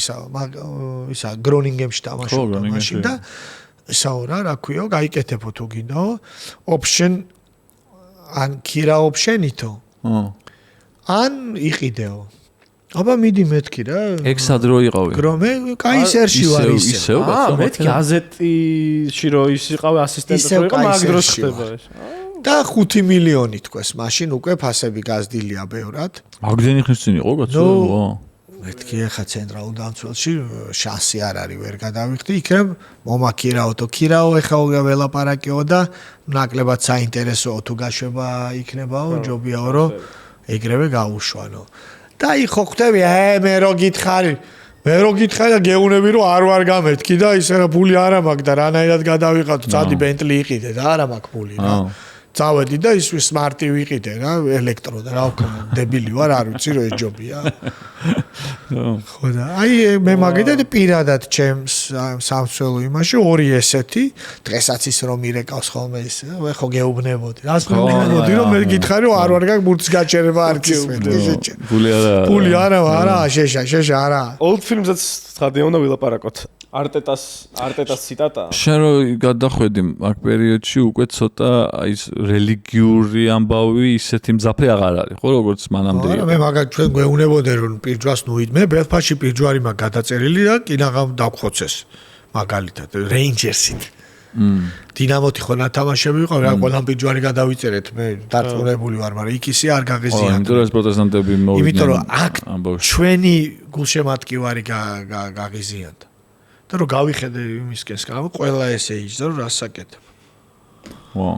ისა გრონინგემში თამაშობდა მაშინ და ისაო რა ქვიო გაიკეთებო თუ გინდაო ოპშენ ან ქირა ოპშენითო ან იყიდეო აბა მიდი მეთქი რა. ექსად რო იყავი. გრომე კაისერში ვარ ისე. მეთქი აზეტიში რო ის იყავი ასისტენტად რო იყო მაგ დროს ხდება ეს. და 5 მილიონი თქოს, მაშინ უკვე ფასები გაზდილია ბევრად. ამდენი ხნის წინ იყო კაცო? მეთქი ახლა ცენტრალურ დამცველში შანსი არ არის, ვერ გადავიხდი. იქნებ მომაქირაოთო, ქირაო ახლა ველაპარაკიო და ნაკლებად საინტერესოა თუ გაშვება იქნებაო, ჯობიაო რომ ეგრევე გაუშვანო. და იხო ხვდები, მე რო გითხარი და გეუნები რომ არ ვარ გამეთქი და ისე რა ფული არ მაქვს და რანაირად გადავიღოთ, წადი ბენტლი იყიდე და არა მაქვს ფული რა. წავედი და ის სმარტი ვიყიდე რა, ელექტრო და რა ვქნა, დებილი ვარ, არ ვიცი რომ ეს ჯობია. ხო და აი მე მაგიტად პირადად ჩემს სამსველო იმაში ორი ესეთი დღესაც ის რომ მირეკავს ხოლმე ის ხო გეუბნებოდი. რას გეუბნებოდი რომ მე გითხარი რომ არ ვარ გაქვს ბურთის გაჩერება არც ისე. ფული არა, შეშა არა. Old films-აც ცხადია უნდა ვილაპარაკოთ. არტეტას ციტატაა. შენ რო გადახვედი აქ პერიოდში უკვე ცოტა ის რელიგიური ამბავი ისეთი მძაფრი აღარ არის, ხო როგორც მანამდე იყო. მე მაგათ ჩვენ გვეუნებოდე რომ პირჯვას ნუით მე ბელფასში პირჯვარი მაქვს გადაწერილი და კინაღამ დაგხოცეს მაგალითად რეინჯერსით. დინამოთი ხო ნათამაშები იყო რა ყველამ პირჯვარი გადავიწერეთ მე დარწმუნებული ვარ მაგრამ იქ ისე არ გაღიზიანდა. იმიტომ რომ პროტესტანტები მოვიდნენ. იმიტომ რომ აქ ჩვენი გულშემატკივარი გაღიზიანდა. და რომ გავიხედე იმისკენ სკამო ყველა ესე იჯდა რომ რასაკეთებ.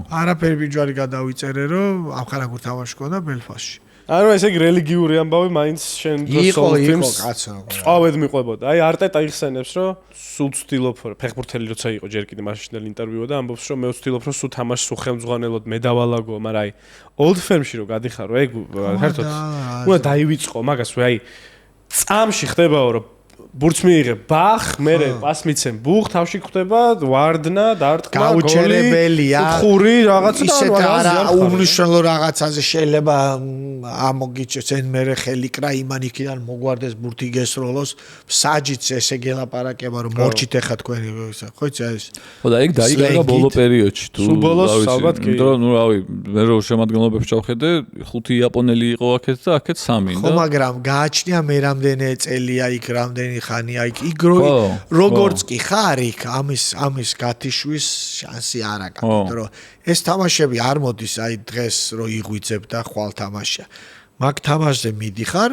არაფერი ბიჯვარი გადავიწერე რომ ამხანაგურ თამაში ქონდა ბელფასში. ანუ ესე იგი რელიგიური ამბავი მაინც შენ იყო კაცო. წავედ მიყვებოდა. აი არტეტა იხსენებს რომ სულ ვცდილობ ფეხბურთელი როცა იყო ჯერ კიდე მაშინდელ ინტერვიუა და ამბობს რომ მე ვცდილობ რომ სულ თამაშს უხელმძღვანელოდ მე დავალაგო, მაგრამ აი Old Firm-ში რო გადიხარო, ეგ საერთოდ უნდა დაივიწყო მაგას, აი წამში ხდებაო რომ ბურთს მიიღე ბახ, მერე პას მიცემ ბუხ, თავში ხვდება ვარდნა, დარტყმა, გაუჩერებელია. ხური რაღაცა ისეთ არა უმნიშვნელო რაღაცაზე შეიძლება ამოგიჩენ მერე ხელიკრა იმანიკიდან მოგვარდეს ბურთი გესროლოს, საჯიც ესე გელაპარაკება რომ მორჩით ეხა თქვენი ხო იცი ეს. ხო და ეგ დაიგეგმა ბოლო პერიოდში თუ სულ ბოლოს ალბათ კი. იმიტომ რომ ნუ რავი, მე რო შემადგენლობებს ჩავხედე, 5 იაპონელი იყო აქეთ და აქეთ 3 და. ხო მაგრამ გააჩნია მე რამდენი წელია იქ რამდენი ხანია იქ როგორც კი ხარ იქ ამის გათიშვის შანსი არ აქვს იმიტომ რომ ეს თამაშები არ მოდის აი დღეს რო იღვიძებ და ხვალ თამაშია მაგ თამაშზე მიდიხარ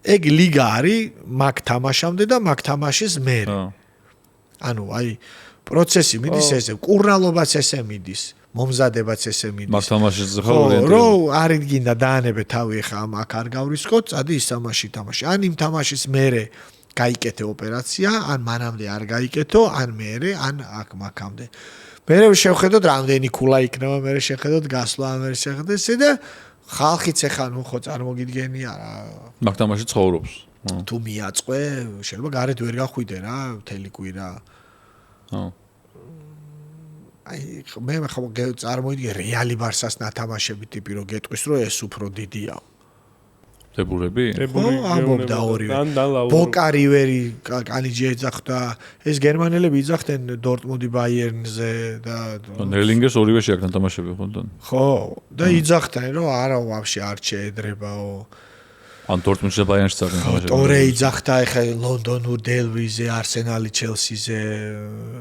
ეგ ლიგა არის მაგ თამაშამდე და მაგ თამაშის მერე ანუ აი პროცესი მიდის ესე კურნალობაც ესე მიდის მომზადებაც ესე მიდის. მაგ თამაშზე ხარ ორიენტირებული. რო არ იდგინდა დაანებე თავი ხა აქ არ გავრისკოთ, წადი ის თამაში თამაში. ან იმ თამაშის მერე გაიკეთე ოპერაცია, ან მანამდე არ გაიკეთო, ან მერე, ან აქ მაგამდე. მერე შევხედოთ რამდენი ქულა იქნება, მერე შევხედოთ გასვლა, მერე შევხედოთ ესე და ხალხიც ეხა ნუ ხო წარმოგიდგენია რა. მაგ თამაში ცხოვრობს. თუ მიაწყვე, შეიძლება გარეთ ვერ გახვიდე რა, მთელი კვირა. აი მე ხო წარმოიდგინე რეალი ბარსას ნათამაშები ტიპი რო გეტყვის რომ ეს უფრო დიდია. დებურები? ამბობდა ორივე. ბოკა რივერი კანიჯი ეძახდა, ეს გერმანელები იძახდნენ დორტმუნდი ბაიერნზე და ნერლინგერს ორივე შეაქ ნათამაშები ხონდან. ხო, და იძახდნენ რომ არა ვაფშე არ შეედრებაო. ან დორტმუნდში და ბაიერნში წარგენ თამაშები. ტორე იძახდა ეხა ლონდონურ დელვიზე, არსენალი ჩელსიზე.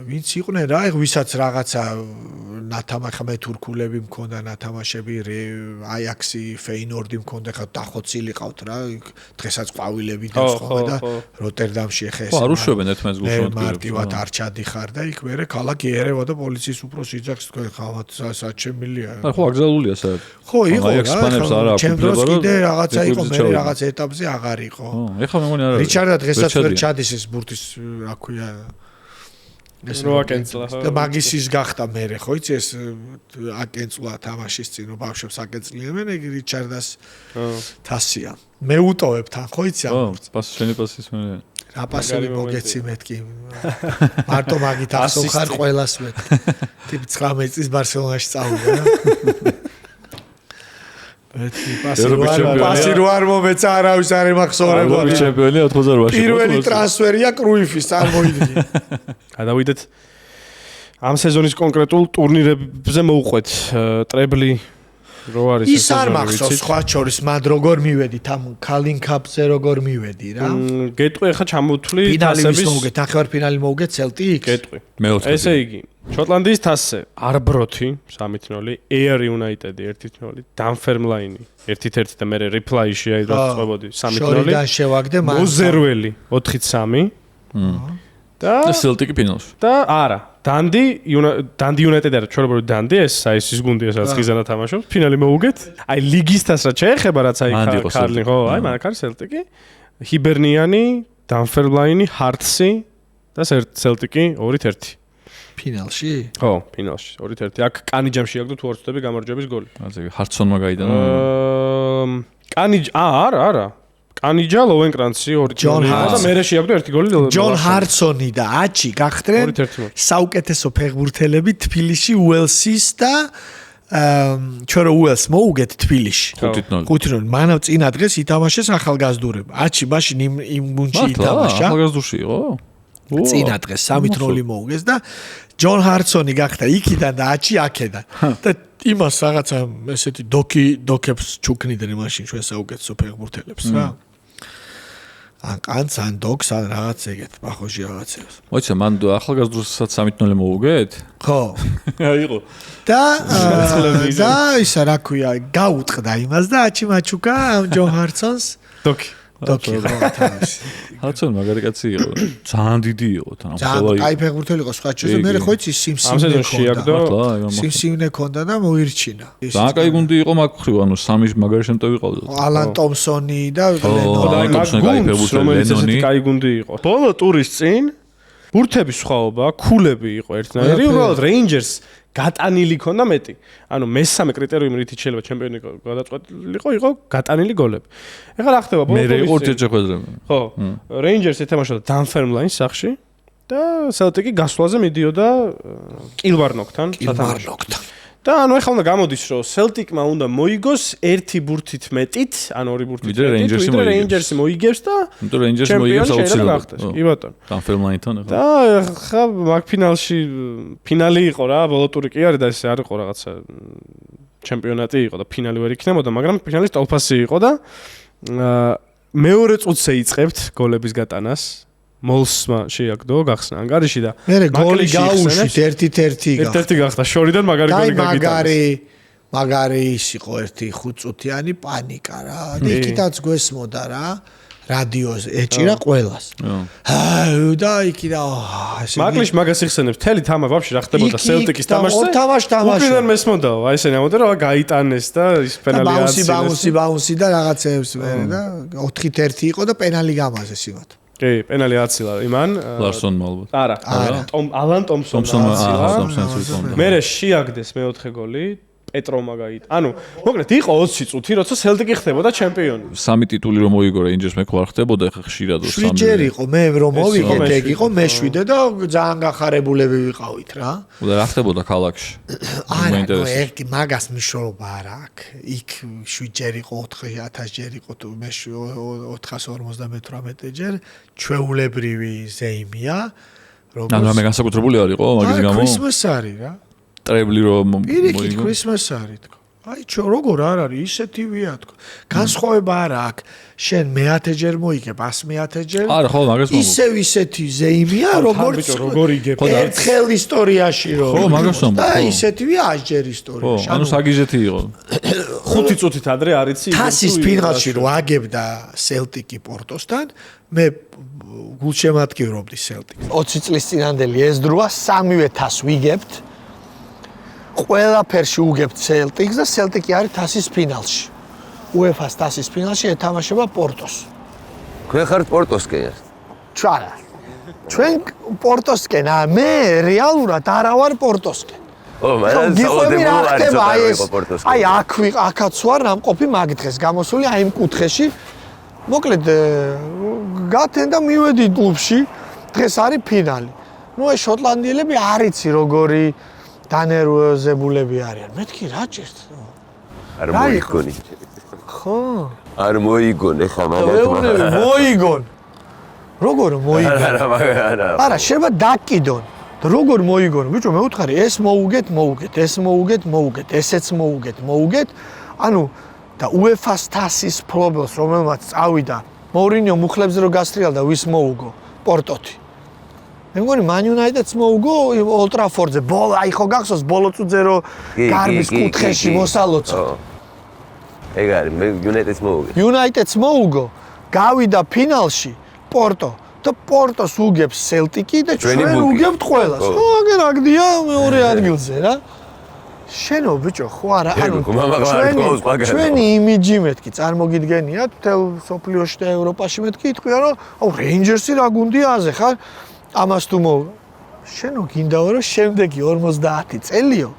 ვინც იყვნენ რა, ვისაც რაღაცა ნათამაშები მე თურქულები მქონდა ნათამაშები, აიაქსი, ფეინორდი მქონდა, ხა დახოცილი ყავთ რა, დღესაც ყვავილები დევს ხოლმე და როტერდამში ეხა ეს. ხო, არ უშვებენ ერთმანეთს გულშემატკივრებს. მარტივად არ ჩადიხარ და იქ მერე ქალაქი ერევა და პოლიციის უფროსი იძახს თქვენ ხალხად საჩემილია. ხო, აკრძალულია საერთოდ. ხო, იყო რა. ექსპანებს არა აქვს. ჩემ დროს კიდე რაღაცა იყო, მე რაღაც ეტაპზე აღარ იყო. ეხლა მე მგონი არ არის. რიჩარდა დღესაც ვერ ჩადის ეს ბურთის რა ქვია ეს როაკენცლა ხო. და მაგისის გახდა მე ხო იცი ეს აკენცლა თამაშის წინ რო ბავშვებს აკენცლიებენ ეგ რიჩარდას თასია. მე უტოვებ თან ხო იცი ამ ბურთს. ხო, შენი პასის მე. რა პასები მოგეცი მეთქი. მარტო მაგით ახსოვხარ ყველას მეთქი. ტიპ 19 წლის ბარსელონაში წავიდა რა. პასი რო არ მომეცა არავის არ ემახსოვრებოდი. ჩემპიონია 88-ში. პირველი ტრანსფერია კრუიფის წარმოიდგინე. გადავიდეთ ამ სეზონის კონკრეტულ ტურნირებზე მოუყვეთ ტრებლი რო არის ის არ მახსოვს სხვა შორის მად როგორ მივედით ამ Carling Cup-ზე როგორ მივედი რა გეტყვი ახლა ჩამოვთვლი ფინალის მოვუგეთ ნახევარფინალი მოვუგეთ Celtic გეტყვი მეოთხე ესე იგი შოტლანდიის თასზე Arbroath 3-0 Ayr United 1-0 Dunfermline 1-1 და მე reply-ში აი რა წვებოდი 3-0 შორიდან შევაგდე Motherwell 4-3 და Celtic ფინალში და არა Dundee United არა ჩვეულებრივი Dundee ეს აი ის გუნდი ესაც ხიზანა თამაშობს ფინალი მოვუგეთ აი ლიგის თასს რაც შეეხება რაც აი Carling ხო აი მანქარ Celtic-ი Hibernian Dunfermline Hearts-ი და Celtic-ი 2-1 ფინალში ხო ფინალში 2-1 აქ კანიჯამში აგდო თუ არ ვწდები გამარჯვების გოლი ასე Hartson-მა გაიტანა არა კანიჯა ლოვენკრანცი 2-0 და მერე შეაგდო ერთი გოლი ჯონ ჰარცონი და აჩი გახდნენ საუკეთესო ფეხბურთელები თბილისში უელსის და ჩვენ რო უელს მოუგეთ თბილისში 5-0 მანავ წინა დღეს ითამაშეს ახალგაზრდურება აჩი მაშინ იმ გუნდში ითამაშა ახალგაზრდურში იყო წინა დღეს 3-0 მოუგეს და ჯონ ჰარცონი გახდა იქიდან და აჩი აქედან და იმას რაღაცა ესეთი დოკებს ჩუქნიდნენ მაშინ ჩვენ საუკეთესო ფეხბურთელებს რა ან კანც ან დოქს ან რაღაც ეგეთ ბახოში რაღაცებს მოიცა მან ახალგაზრდურსაც 3-0 მოუგეთ ხო აიღო და ისა რა ქვია გაუტყდა იმას და აჩი მაჩუკა ამ ჯონ ჰარცონს დოკი ხო თავის ჰარცონ მაგარი კაცი იყო ძალიან დიდი იყო თან ხოლმე აი ფეხბურთელი იყო სხვა ჩეზე მე ხო იცი სიმსივნე ქონდა და მოირჩინა ძალიან კაი გუნდი იყო მაგ ხრივ ანუ სამი მაგარი შემტევი ყავდა ალან ტომსონი და ალან ტომსონი კაი ფეხბურთელი კაი გუნდი იყო ბოლო ტურის წინ ბურთების სხვაობა ქულები იყო ერთნაირი უბრალოდ რეინჯერს გატანილი ქონდა მეტი. ანუ მესამე კრიტერიუმი რითიც შეიძლება ჩემპიონი გადაწყვეტილიყო, იყო გატანილი გოლები. ეხლა რა ხდება ბოლოს? მე იყო შეხვედრები. ხო. რეინჯერს ეთამაშა Dunfermline სახში და Celtic-ი გასვლაზე მიდიოდა კილვარნოკთან სათამაშო. და ანუ ეხლა უნდა გამოდის, რომ Celtic-მა უნდა მოიგოს ერთი ბურთით მეტით, ან ორი ბურთით მეტით, ვიდრე რეინჯერსი მოიგებს და რეინჯერსი მოიგებს აუცილებლად. კი ბატონო. Dunfermline-თან ეხლა. და ხა მაგ ფინალში ფინალი იყო რა, ბოლო ტური კი არის და ეს არ იყო რაღაცა ჩემპიონატი იყო და ფინალი ვერ იქნებოდა, მაგრამ ფინალის ტოლფასი იყო და მეორე წუთზე იწყებთ გოლების გატანას. მოლსმა შეაგდო გახსნა ანგარიში და მე გოლი გაუშვით 1-1 გახდა შორიდან მაგარი გოლი გაგიტანეს მაგარი ის იყო ერთი 5 წუთიანი პანიკა რა და იქითაც გვესმოდა რა რადიოზე ეჭირა ყველას და იქიდან მაგლიში მაგას იხსენებს თელი თამა ვაფშე რა ხდებოდა Celtic-ის თამაშზე უკიდან მესმოდაო აი ესენი ამოდა რომ გაიტანეს და ის პენალი აცილეს ბაუნსი და რაღაცეებს მე და 4-1 იყო და პენალი გამაზეს იმათ კი, პენალი აცილა იმან ლარსონმა ალბათ. არა. ალან ტომსონმა აცილა. მერე შეაგდეს მეოთხე გოლი, პეტრომა გაიტანა. ანუ, მოკლედ იყო 20 წუთი, როცა Celtic-ი ხდებოდა ჩემპიონი. სამი ტიტული რომ მოიგო Rangers მე ხო არ ხდებოდა, ეხლა ხშირად 3. შვიჯერ იყო, მე რომ მოვიგეთ, ეგ იყო მე-7 და ძალიან გახარებულები ვიყავით რა. და რა ხდებოდა ქალაქში? არა, ერთი მაგას მნიშვნელობა არა აქვს. იქ 7ჯერ იყო, 4000 ჯერ იყო თუ მე 458 ჯერ ჩვეულებრივი ზეიმია. როგორც ანუ მე განსაკუთრებული არ იყო მაგის გამო. Christmas არის რა. ტრებლი რომ მოიგო Christmas არის თქო. აი ჩო როგორ არ არის ისეთივია თქო. განსხვავება არა აქვს. შენ მე-10 ჯერ მოიგებ 100 ჯერ. არა ხო მაგას მომო. ისეთი ზეიმია როგორც როგორ იგებ ერთხელ ისტორიაში რომ. ხო მაგას მომო. და ისეთივია 100 ჯერ ისტორიაში. ანუ საგიჟეთი იყო. 5 წუთით ადრე არ იცი თასის ფინალში რო აგებდა Celtic-ი პორტოსთან მე გულშემატკივრობდი Celtic-ს. 20 წლის წინანდელი ეს დროა სამივე თასს ვიგებთ. ყველაფერში უგებთ Celtic-ს და Celtic-ი არის თასის ფინალში. UEFA-ს თასის ფინალში ეთამაშება პორტოს. თქვენ ხართ პორტოსკენ? ჩვენ პორტოსკენ, მე რეალურად არა ვარ პორტოსკენ. მაგრამ გიყვები რა ხდება აი აქაც ვარ ნამყოფი მაგ დღეს გამოსული აი იმ კუთხეში. მოკლედ გათენ და მივედი კლუბში. დღეს არის ფინალი. ნუ ეს შოტლანდიელები არ იცი როგორი დანერვოზებულები არიან. მეთქი რა ჭირთ? არ მოიგონი. ხო? არ მოიგონ ეხლა მაგათ მოიგონ. როგორ მოიგონ? არა. არა, შეიძლება დაკიდონ. და როგორ მოიგონო ბიჭო მე ვუთხარი ეს მოუგეთ ეს მოუგეთ ესეც მოუგეთ ანუ და UEFA-ს თასის ფლობელს რომელმაც წავიდა მორინიო მუხლებზე რო გასტრიალდა ვის მოუგო პორტოთი მე მგონი Man United-ს მოუგო Old Trafford-ზე აი ხო გახსოვს ბოლო წუთზე რო გარბის კუთხეში მოსალოცა ეგ არის მე United-ს მოუგო გავიდა ფინალში პორტო და პორტოს უგებს Celtic-ი და ჩვენ უგებთ ყველას ხო აგერ აგდია მეორე ადგილზე რა შენო ბიჭო ხო არა ანუ ჩვენი იმიჯი მეთქი წარმოგიდგენიათ მთელ სოფლიოში და ევროპაში მეთქი იტყვია რომ აუ Rangers-ი რა გუნდია აზე ხარ ამას თუ შენო გინდაო რომ შემდეგი 50 წელიო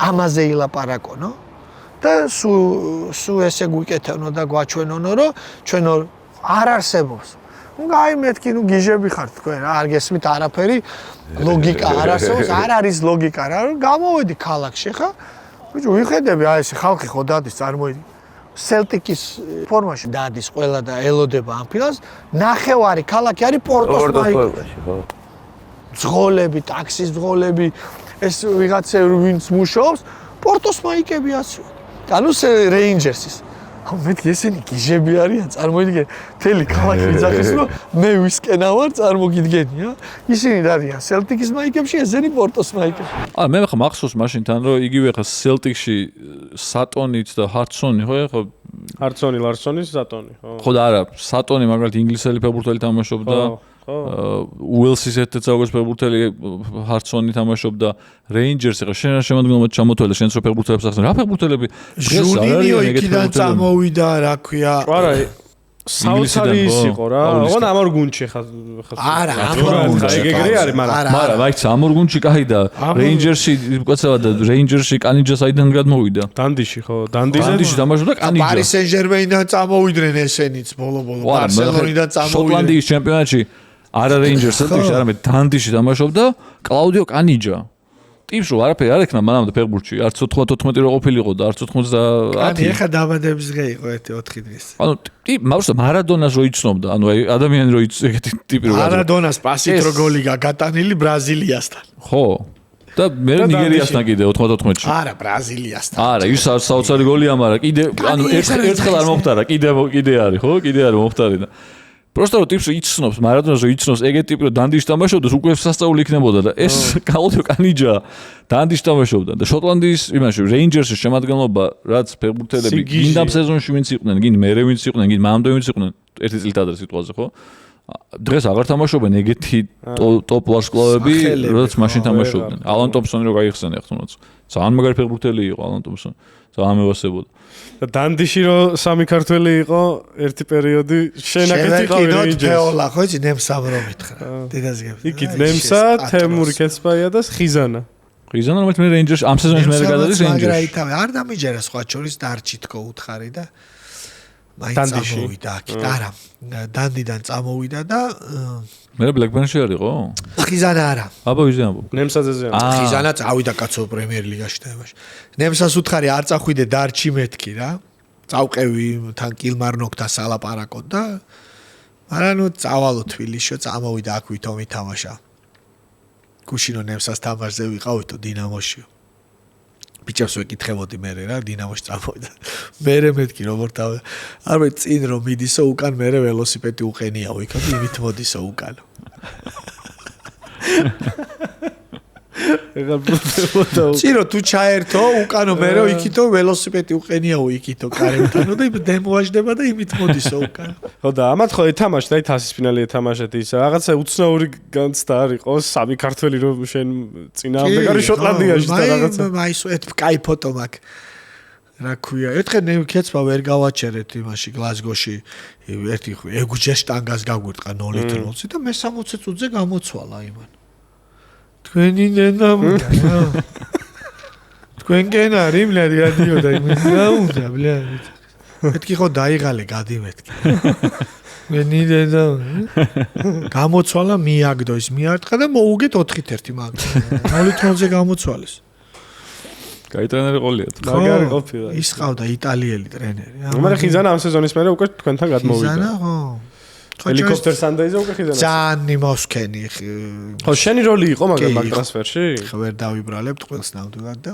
ამაზე ილაპარაკონო და სუ ესე გვიკეთებნო და გვაჩვენონო რომ ჩვენო არ არსებობს აი მეთქი ნუ გიჟები ხართ თქვენ რა არ გესმით არაფერი ლოგიკა არ არსებობს არ არის ლოგიკა რა გამოვედი ქალაქში ხა ბიჭო ვიხედები აი ეს ხალხი ხო დადის წარმოიდი Celtic-ის ფორმაში დადის ყველა და ელოდება ამ ფინალს ნახევარი ქალაქი არის პორტოს მაიკაში ხო ძღოლები ტაქსის ძღოლები ეს ვიღაცები ვინც მუშაობს პორტოს მაიკები ასვენ ანუ Rangers-ის აუ მეთქი ესენი გიჟები არიან წარმოიდგენ მთელი ქალაქი იძახის რომ მე ვისკენა ვარ წარმოგიდგენია ისინი არიან Celtic-ის მაიკებში ესენი პორტოს მაიკებში მე ხა მახსოვს მაშინ თან რომ იგივე ხა Celtic-ში სატონით და ჰარცონი ხო ჰარცონი ლარსონი სატონი ხო და არა სატონი მაგალითად ინგლისელი ფეხბურთელი თამაშობდა უელსის ერთ-ერთ საუკეთესო ფეხბურთელი ჰარცონი თამაშობდა Rangers-ი ხა შენ შემოდგომად ჩამოთვალე შენც რო ფეხბურთელებს ახსენ რა ფეხბურთელები დღეს არ არიან ეგეთი ფეხბურთელები წამოვიდა რა ქვია არა საუთარის იყო რა ოღონ ამორ გუნდში ხა არა ამორ გუნდში ეგრე არის მაგრამ მაიქ ამორ გუნდში კაი და Rangers-ი უკაცრავად და Rangers-ი კანიჯა საიდან გადმოვიდა დანდიში ხო დანდიში თამაშობდა კანიჯა Paris Saint-Germain-დან წამოვიდნენ ესენიც ბოლო-ბოლო Barcelona-დან წამოვიდა შოტლანდიის ჩემპიონატში არა Rangers-ი არამედ დანდიში თამაშობდა კლაუდიო კანიჯა ტიპს რო არაფერი არ ექნა მანამდე ფეხბურთში არც 94 რო ყოფილიყო და არც 90 კანი ეხა დაბადების დღე იყო ერთი 4 დღის ანუ მაუსა მარადონას რო იცნობდა ანუ აი ადამიანი რო ეგეთი ტიპი რო მარადონას პასით რო გოლი გაგატანილი ბრაზილიასთან ხო და მე ნიგერიასთან კიდე 94-ში არა ბრაზილიასთან არა ის საოცარი გოლია მაგრამ კიდე ანუ ერთხელ არ მომხდარა კიდე არის ხო კიდე არის მომხდარი და просто რომ ტიპს იცნობს მარადონას რო იცნობს ეგეთი ტიპი რომ დანდიში თამაშობდა უკვე სასწაული იქნებოდა და ეს კაუდიო კანიჯა დანდიში თამაშობდა და შოტლანდიის იმაში Rangers-ის შემადგენლობა რაც ფეხბურთელები გინდამ სეზონში ვინც იყვნენ გინ მერე ვინც იყვნენ გინ მამამდე ვინც იყვნენ ერთი წლით ადრე სიტყვაზე ხო დღეს აღარ თამაშობენ ეგეთი ტოპ ვარსკვლავები რაც მაშინ თამაშობდნენ ალან ტომპსონი რო გაიხსენე ახლა ძალიან მაგარი ფეხბურთელი იყო ალან ტომპსონი ძალიან მევასებოდა და დანდიში რო სამი ქართველი იყო ერთი პერიოდი შენაკეთი ყავი ფეოლა ხო იცი ნემსამ რომ მითხრა დედას გებს იქით ნემსა თემური კეცბაია და ხიზანა რომელიც მე Rangers ამ სეზონის მერე გადადის Rangers არ დამიჯერა სხვა შორის დარჩი თქო უთხარი და მაინც წამოვიდა აქ არა დანდიდან წამოვიდა და მე Blackburn-ში არისო ხიზანა არა აბა ვიზე ამბობ ნემსაძეზე ხიზანა წავიდა კაცო პრემიერ ლიგაში თამაში ნემსას უთხარი არ წახვიდე დარჩი მეთქი რა წავყევი თან კილმარნოკთან სალაპარაკოდ და მაგრამ ნუ წავალო თბილისში წამოვიდა აქ ვითომ ითამაშა გუშინო ნემსას თამაშზე ვიყავითო დინამოში ბიჭებს ვეკითხებოდი მე რა დინამოში წამოვიდა მე მეთქი როგორ თავი არა წინ რომ მიდისო უკან მე ველოსიპედი უყენიაო იქ იმით მოდისო უკან ეგარ ბუთებოდა წირო თუ ჩაერთო უკანო მე რომ იქითო ველოსიპედი უყენიაო იქითო კარებთან და დემოაჟდება და იმით მოდისო უკან ხო და ამათ ხო ეთამაშეთ აი თასის ფინალი ეთამაშეთ ის რაღაცა უცნაური განცდა არ იყოს სამი ქართველი რომ შენ წინააღმდეგ არის შოტლანდიაში და რაღაცა მაის ერთ კაი ფოტო მაქვს რა ქვია ერთხელ კეცბა ვერ გავაჩერეთ იმაში გლაზგოში ერთი ეგუჯე შტანგას გაგვირტყა 0-0 და მე 60 წუთზე გამოცვალა იმან თქვენი ნენამუდა რა თქვენ გენა რიმლად გადიოდა იმის გაუნდა ბლად მეთქი ხო დაიღალე გადი მეთქი თქვენი ნენა გამოცვალა მიაგდო ის მიარტყა და მოუგეთ 4-1 მაგ 0-0-ზე გამოცვალეს კაი ტრენერი ყოლია მაგარი ყოფილა ის ყავდა იტალიელი ტრენერი მაგრამ ხიზანა ამ სეზონის მერე უკვე თქვენთან გადმოვიდა ხიზანა ხო ჰელიკოპტერ სანდაიზე უკვე ხიზანაც. ძალიან იმოსქენი. ხო, შენი როლი იყო მაგრამ მაგ ტრანსფერში? ხო, ვერ დავიბრალებთ ყველს ნამდვილად და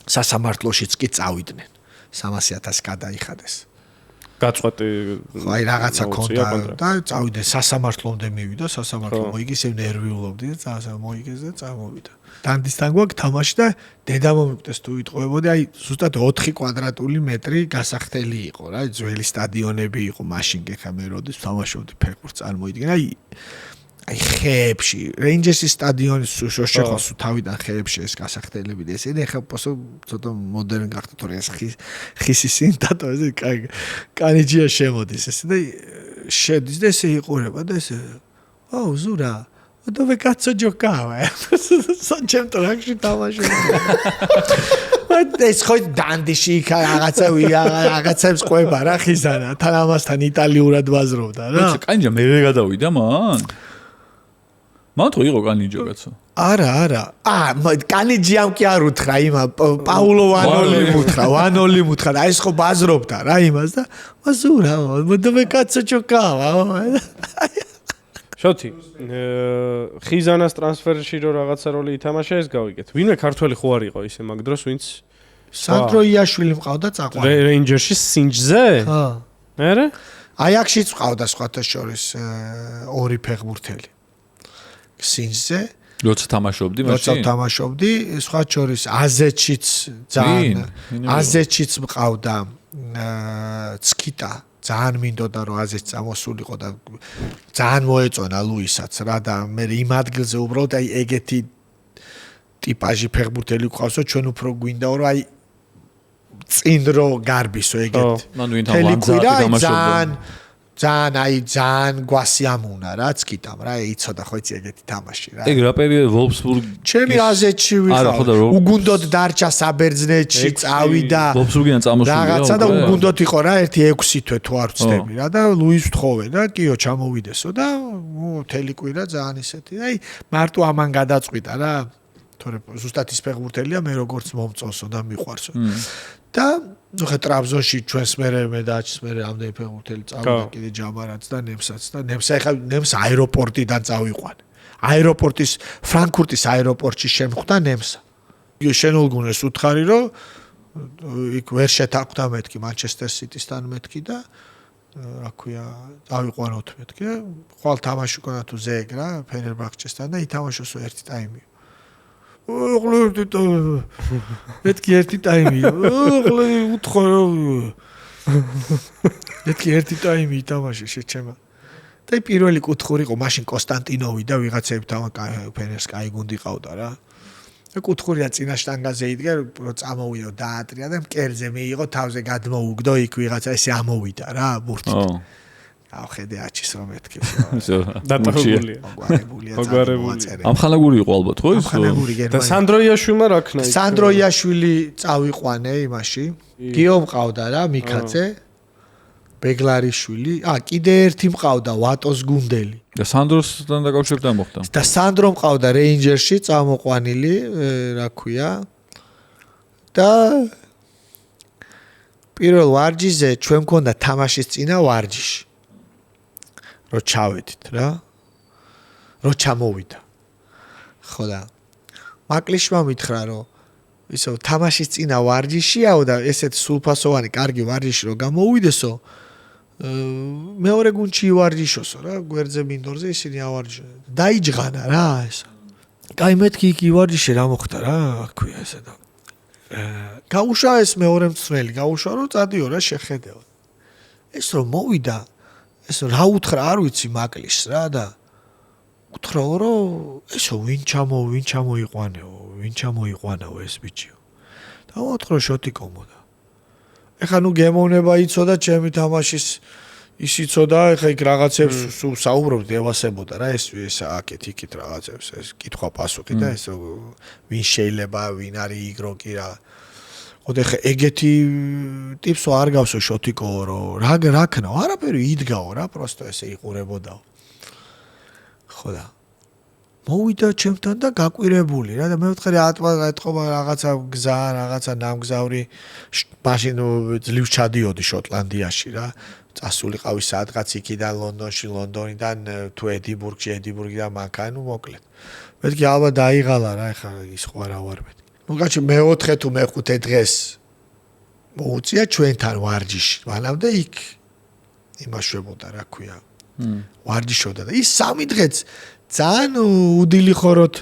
სასამართლოშიც კი წავიდნენ. 300,000 გადაიხადეს. გაწყვეტი. ხო, აი რაღაცა ქონდა და წავიდნენ სასამართლომდე მივიდა, სასამართლო მოიგეს, ნერვიულობდი და მოიგეს და წამოვიდა. დანდისთან გვაქვს თამაში და დედა მომიკვდეს თუ იტყუებოდი, აი ზუსტად 4 კვადრატული მეტრი გასახდელი იყო რა, ძველი სტადიონები იყო, მაშინ გეხა მე როდის თამაშობდი ფეხბურთს წარმოიდგინე, აი ხეებში, რეინჯერსის სტადიონის შოშეხოს თავიდან ხეებში ეს გასახდელები და ესე და ეხა პოსო ცოტა მოდერნ გახდა თორე ეს ხისის სინტატო ეს კანიჯია შემოდის ესე და შედის და ესე იყურება და ესე აუ ზურა dove cazzo giocava? C'è un tamașo. ეს ხო დანდიში რაღაცებს ყვება რა ხიზანა თან ამასთან იტალიურად ვაზრობდა რა კანიჯა მე გადავიდა მან თუ იყო კანიჯა კაცო არა კანიჯიამ კი არ უთხრა იმა პაულო ვანოლი მუთხრა და ეს ხო ბაზრობდა რა იმას და მაზურა dove cazzo giocava შოთი ხიზანას ტრანსფერში რო რაღაცა როლი ითამაშა ეს გავიგეთ ვინმე ქართველი ხო არ იყო ისე მაგ დროს ვინც სანდრო იაშვილი მყავდა წაყვანი რეინჯერსში სინჯზე ხო მერე აიაქსშიც მყავდა სხვათა შორის ორი ფეხბურთელი სინჯზე როცა თამაშობდი სხვა შორის აზეთშიც ძალიან აზეთშიც მყავდა ცკიტა ძალიან მინდოდა რომ აზეც წამოსულიყო და ძალიან მოეწონა ლუისაც რა და მე იმ ადგილზე უბრალოდ აი ეგეთი ტიპაჟი ფეხბურთელი ყავსო ჩვენ უფრო გვინდაო რომ აი წინ რო გარბისო ეგეთი მან ვინ თავლანძადი ძალიან ძალიან გვასიამუნა რა ცკიტამ რა იცოდა ხო იცი ეგეთი თამაში რა ეგ რა პერიოდი ვოლფსბურგ ჩემი აზეთში ვიყავ უგუნდოდ დარჩა საბერძნეთში წავიდა ვოლფსბურგიდან წამოსული რაღაცა და უგუნდოდ იყო რა ერთი 6 თვე თუ არ ვწდები რა და ლუის ვთხოვე და კიო ჩამოვიდესო და მთელი კვირა ძალიან ისეთი აი მარტო ამან გადაწყვიტა რა თორე ზუსტად ის ფეხბურთელია მე როგორც მომწონსო და მიყვარსო და ხე ტრაბზონში ჩვენს მე დააჩს მე ამდენი ფეხბურთელი წავიდა კიდე ჯამარაც და ნემსაც და ნემს აეროპორტიდან წავიყვანე აეროპორტის ფრანკფურტის აეროპორტში შემხვდა ნემსა შენულგუნეს უთხარი რომ იქ ვერ შეთანხმდა მეთქი მანჩესტერ სიტისთან მეთქი და რა ქვია წავიყვანოთ მეთქი ხვალ თამაში ქონა თუ ზეგ რა ფენერბახჩესთან და ითამაშოსო ერთი ტაიმი მეთქი ერთი ტაიმი უთხო მეთქი ერთი ტაიმი ითამაშე შეჩემა და პირველი კუთხური იყო მაშინ კონსტანტინოვი და ვიღაცები ფენერს კაი გუნდი ყავდა რა და კუთხურია წინა შტანგაზე იდგა რომ წამოვიდო დაატრია და მკერდზე მიიღო თავზე გადმოუგდო იქ ვიღაცა ესე ამოვიდა რა ბურთით ახედე აჩის რომ მეთქი დატახებულია ამხანაგური იყო ალბათ ხო ის და სანდრო იაშვილმა რა ქნა სანდრო იაშვილი წავიყვანე იმაში გიო მყავდა რა მიქაძე ბეგლარიშვილი კიდე ერთი მყავდა ვატოს გუნდელი და სანდროსთან დაკავშირდა მოხდა და სანდრო მყავდა რეინჯერსში წამოყვანილი რა ქვია და პირველ ვარჯიშზე ჩვენ მქონდა თამაშის წინა ვარჯიში რო ჩავედით რა რო ჩამოვიდა ხო და მაკლიშმა მითხრა რომ ისო თამაშის წინა ვარჯიშიაო და ესეთ სულფასოვანი კარგი ვარჯიში რო გამოვიდესო მეორე გუნდში ივარჯიშოსო რა გვერდზე მინდორზე ისინი ავარჯიშო დაიჯღანა რა ესა კაი მეთქი იქ ივარჯიშე რა მოხდა რა ქვია ესა და გაუშვა ეს მეორე მწვრთნელი გაუშვა რომ წადიო რა შეხედეო ეს რომ მოვიდა ეს რა უთხრა არ ვიცი მაკლიშს რა და უთხრა რომ ესო ვინ ჩამოიყვანაო ეს ბიჭიო და უთხრა შოთი კომოდა ეხა ნუ გემოვნება იცოდა ჩემი თამაშის ის იცოდა ეხა იქ რაღაცებს საუბრობდი ევასებოდა რა ეს აქეთ რაღაცებს ეს კითხვა პასუხი და ეს ვინ შეიძლება ვინ არის იგროკი რა ოდე ხე ეგეთი ტიპსო არ გავსო შოთიკო რომ რა ქნაო არაფერი იდგაო რა პროსტო ესე იყურებოდაო ხო და მოვიდა ჩემთან და გაკვირებული რა და მე ვთქარი ატყობა რაღაცა გზა რაღაცა ნამგზავრი მაშინ ძლივ ჩადიოდი შოტლანდიაში რა წასულიყავი სადღაც იქიდან ლონდონიდან თუ ედინბურგიდან მანქანა ნუ მოკლედ მეთქი ალბათ დაიღალა რა ეხლა ის ხო არა ვარ მეთქი ნუ გაჩი მე-4 თუ მე-5 დღეს მოუწია ჩვენთან ვარჯიში მანამდე იქ იმაშვებოდა რა ქვია ვარჯიშობდა და ის 3 დღეც ძალიან უდილი ხოროთ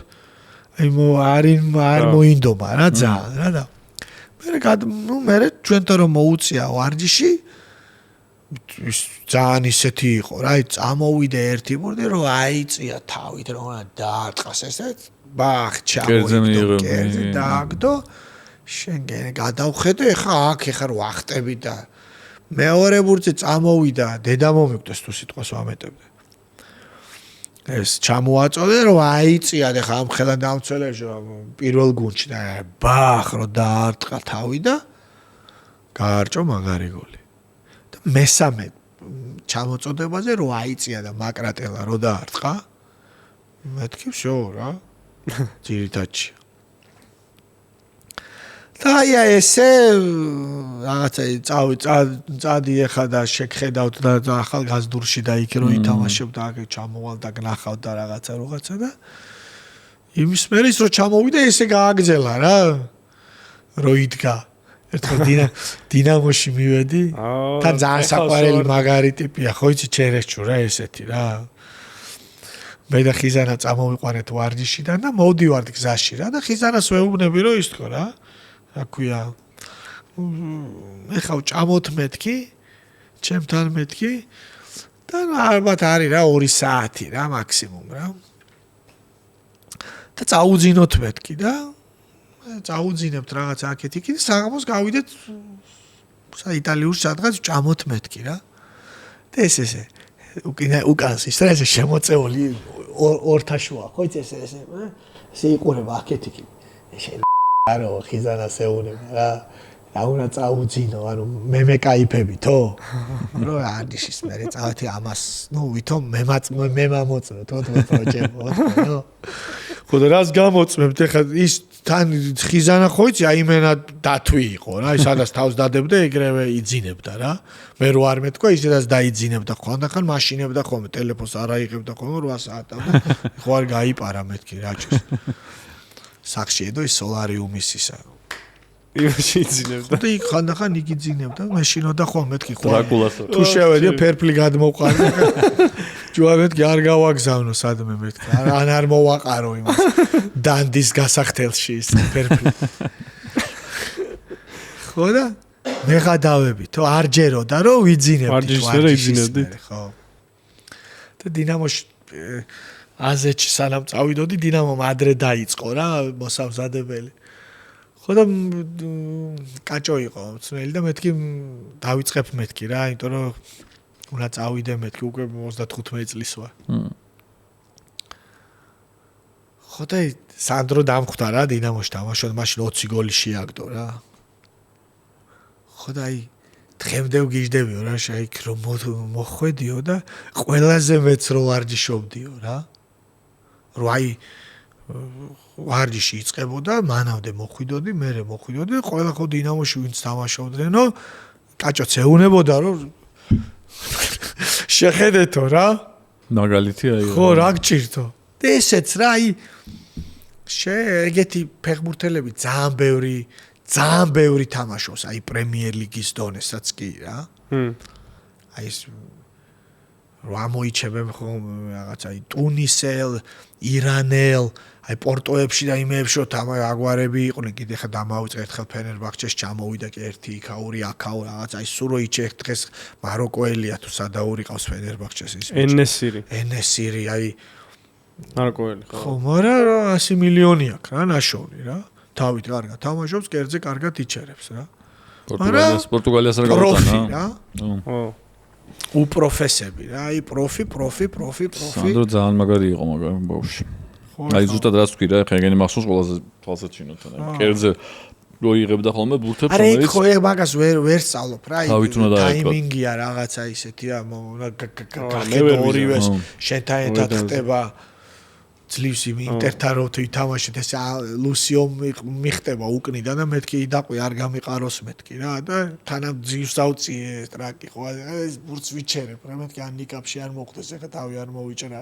არ მოინდომა რა ძალიან რა და მე ჩვენთან რომ მოუწია ვარჯიში ის ძალიან ისეთი იყო რა წამოვიდა ერთი ბურდი რომ აიწია თავით რომ დაარტყას ესე ბახ ჩამოვიდა კერძი დააგდო შენ გადავხედე ეხა რო ახტები და მეორე ბურთი წამოვიდა დედა მომიკვდეს თუ სიტყვას ვამეტებდი ეს ჩამოაწოდე რომ აიწია და ხა ამ ხელა დამცველეშო პირველ გუნდში და ბახ რო დაარტყა თავი და გაარჭო მაგარი გოლი და მესამე ჩამოწოდებაზე რო აიწია და მაკრატელა რო დაარტყა მეთქი всё რა ძირითადში და ესე რაღაცა წადი ეხა და შეგხედავთ და ახალგაზრდურში და იქ რო ითამაშებ და ჩამოვალ და გნახავ და რაღაცა და იმის მერე ის რო ჩამოვიდა ესე გააგზელა რა რო იდგა ერთხელ დინამოში მივედი და ძალიან საყვარელი მაგარი ტიპია ხო იცი ჩერეშჩუ რა ესეთი რა მე და ხიზანა წამოვიყვანეთ ვარჯიშიდან და მოვდივართ გზაში რა და ხიზანას ვეუბნები რომ ის თქო რა რა ქვია ეხა ჭამოთ მეთქი ჩემთან მეთქი და ალბათ არის რა 2 საათი რა მაქსიმუმ რა და წაუძინოთ მეთქი და წაუძინებთ რაღაც აქეთ იქ საღამოს გავიდეთ იტალიურ სადღაც ჭამოთ მეთქი რა და ესე უკანს ის რა ესე შემოწეული ორთაშუა ხო იცი ესე იყურება აქეთ იქ არო ხიზანას ეუბნება რა რა უნდა წაუძინო ანუ მე მეკაიფებითო რო არდიშის მე წავეთი ამას ნუ ვითომ მე მამოწმე თო პროჯექტო ხო და რას გამოწმებთ ეხა ის თან ხიზანა ხო იცი აიმენა დათვი იყო რა ის სადაც თავს დადებდა ეგრევე იძინებდა რა მე რო არ მეთქვა ისედაც დაიძინებდა ხანდახან მაშინებდა ხოლმე ტელეფონს არ აიღებდა ხოლმე 8 საათამდე ხო არ გაიპარა მეთქი რაჭის სახში ედო ის სოლარიუმის ისა იმაში იძინებდა და იქ ხანდახან იქ იძინებდა მაშინოდა ხოლმე მეთქი ხო თუ შევედია ფერფლი გადმოყარდა ჯუავეთკი არ გავაგზავნო სადმე მეთქი არ მოვაყარო იმას დანდის გასახდელში ის ფერფლი ხო და მე გადავები თო არ ჯეროდა რომ ვიძინებდი ხო და დინამოში აზეთში სანამ წავიდოდი დინამომ ადრე დაიწყო რა მოსამზადებელი ხო და კაჭო იყო მწნელი და მეთქი დავიწყებ მეთქი რა იმიტომ რომ უნდა წავიდე მეთქი უკვე 35 წლის ვარ ხო და სანდრო დამხვდა რა დინამოში თამაშობ მაშინ 20 გოლი შეაგდო რა ხო და დღემდე ვგიჟდებიო რა იქ რომ მოხვედიო და ყველაზე მეც რო ვარჯიშობდიო რა რო ვარჯიში იწყებოდა მანამდე მოხვიდოდი მე მოხვიდოდი ყველა ხო დინამოში ვინც თამაშობდნენო კაჭოც ეუნებოდა რომ შეხედეთო რა მაგალითი აი ხო რა გჭირდო და ესეც რა ეგეთი ფეხბურთელები ძალიან ბევრი თამაშობს აი პრემიერ ლიგის დონესაც კი რა აი ეს რა მოიჩებენ ხომ რაღაცა აი ტუნისელ ირანელ აი პორტოებში და იმეებში აგვარები იყვნენ კიდე ხა დამავიწყეთ ხელ ფენერბახჩეს ჩამოვიდა კი ერთი იქაური აქაო რაღაც აი სუროიჩი ერთ დღეს მაროკოელია თუ სადაური ყავს ფენერბახჩეს ის ენესირი აი მაროკოელი ხო მაგრამ 100 მილიონი აქვს რა ნაშოვნი რა თავით კარგად თამაშობს კერძე კარგად იჩერებს რა პორტუგალიას რა გავუტანა ხო უპროფესები რა აი პროფი სანდრო ძალიან მაგარი იყო მაგრამ ბავშვი აი ზუსტად რაც თქვი რა ხა ეგენი მახსოვს ყველაზე თვალსაჩინო თან კერძე რო იღებდა ხოლმე ბურთებს რომელიც ხო ეგ მაგას ვერ სწავლობ რა ტაიმინგია რაღაცა ისეთი რა გახედო ორივეს შენთან ერთად ხტება ძლივს იმ ინტერთან რო თვითამაშეთ ეს ლუსიო მიხტება უკნიდან და მეთქი დაყვი არ გამიყაროს მეთქი რა და თანამ ძლივს ავწიე ტრაკი ხო ეს ბურთს ვიჩერებ რა მეთქი ან ნიკაპში არ მოხდეს ეხა თავი არ მოვიჭრა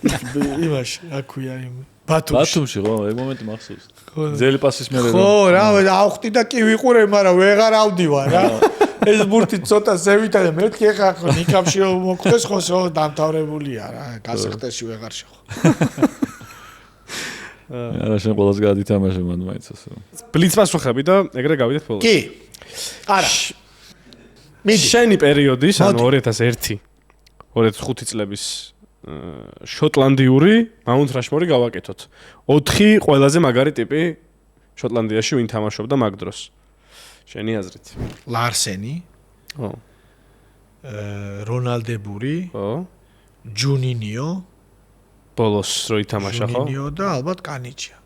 იმაში აქვია იმ ბათუმში ხო ეგ მომენტი მახსოვს ძელი პასის მერე ხო რა ავხტი და კი ვიყურე მაგრამ ვეღარ ავდივარ რა ეს ბურთი ცოტა ზევითა და მეთქი ეხა ხო ნიკაპში მოხდეს ხო დამთავრებულია რა გასახდეში ვეღარ შეხო არა შენ ყველას გადითამაშე მან მაინც ასე ბლიცმას ვხები და ეგრე გავიდეთ ბოლოს კი არა შენი პერიოდის ანუ 2001 2005 წლების შოტლანდიური მაუნთ რაშმორი გავაკეთოთ 4 ყველაზე მაგარი ტიპი შოტლანდიაში ვინ თამაშობდა მაგ დროს შენი აზრით ლარსენი ხო რონალდებური ხო ჯუნინიო ბოლოს რო ითამაშა ხო ჯუნინიო და ალბათ კანიჩია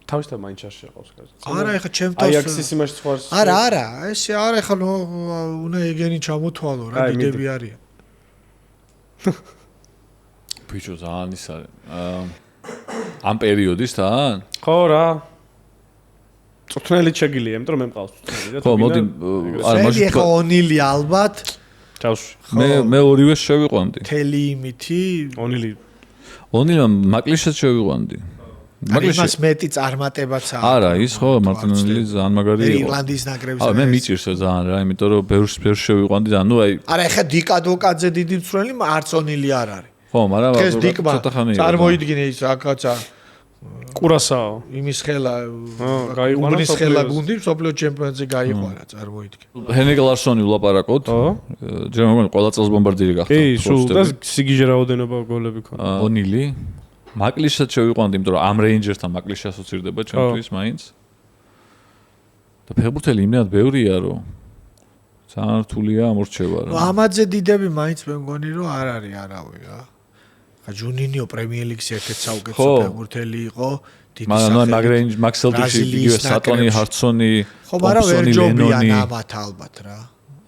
თავისთავად მაინც არ შეყავს კაცი არა ეხა ჩემ თავს აიაქსის იმაში სხვა არა ესე არა ეხა უნდა ეგენი ჩამოთვალო რა დიდები არიან ბიჭო ძალიან ის არის ამ პერიოდის თან ხო რა წვრთნელი შეგილია იმიტომ რომ მე მყავს წვრთნელი და ხო მოდი არა მაგ ეხა ონილი ალბათ ჩავშვი მე ორივეს შევიყვანდი თელი იმითი ონილმა მაკლიშას შევიყვანდი მაგლიშას მეტი წარმატებაც არა ის ხო მარტინელი ძალიან მაგარი იყო ირლანდიის ნაკრების მე მიჭირს ძალიან რა იმიტომ რომ ბევრს შევიყვანდი და ნუ აი არა ეხა დიკადოკაძე დიდი მცვლელი არც ონილი არ არის ხო მაგრამ ეს დიკმა წარმოიდგინე ის აკაცა კურასაო იმის ხელა გაიყვანა უბნის ხელა გუნდი სოფლიო ჩემპიონატზე გაიყვანა წარმოიდგინე ჰენიკ ლარსონი ვლაპარაკოთ ჯერ მოგონი ყველა წელს ბომბარდირი გახდა კი სულ და სიგიჟე რაოდენობა გოლები ქონდა ონილი მაკლიშას შევიყვანდი იმიტომ რომ ამ რეინჯერსთან მაკლიშას უცირდება ჩემთვის მაინც და ფეხბურთელი იმდენად ბევრია რომ ძალიან რთულია ამორჩევა რა ამაძე დიდები მაინც მე მგონი რომ არ არის არავი რა ხა ჯუნინიო პრემიერ ლიგის ერთ-ერთი საუკეთესო ფეხბურთელი იყო დიდი მაგრამ მაგ რეინჯ მაქსელდიში იგივე სატონი ჰარცონი ხო მაგრამ ვერ ჯობიან ამათ ალბათ რა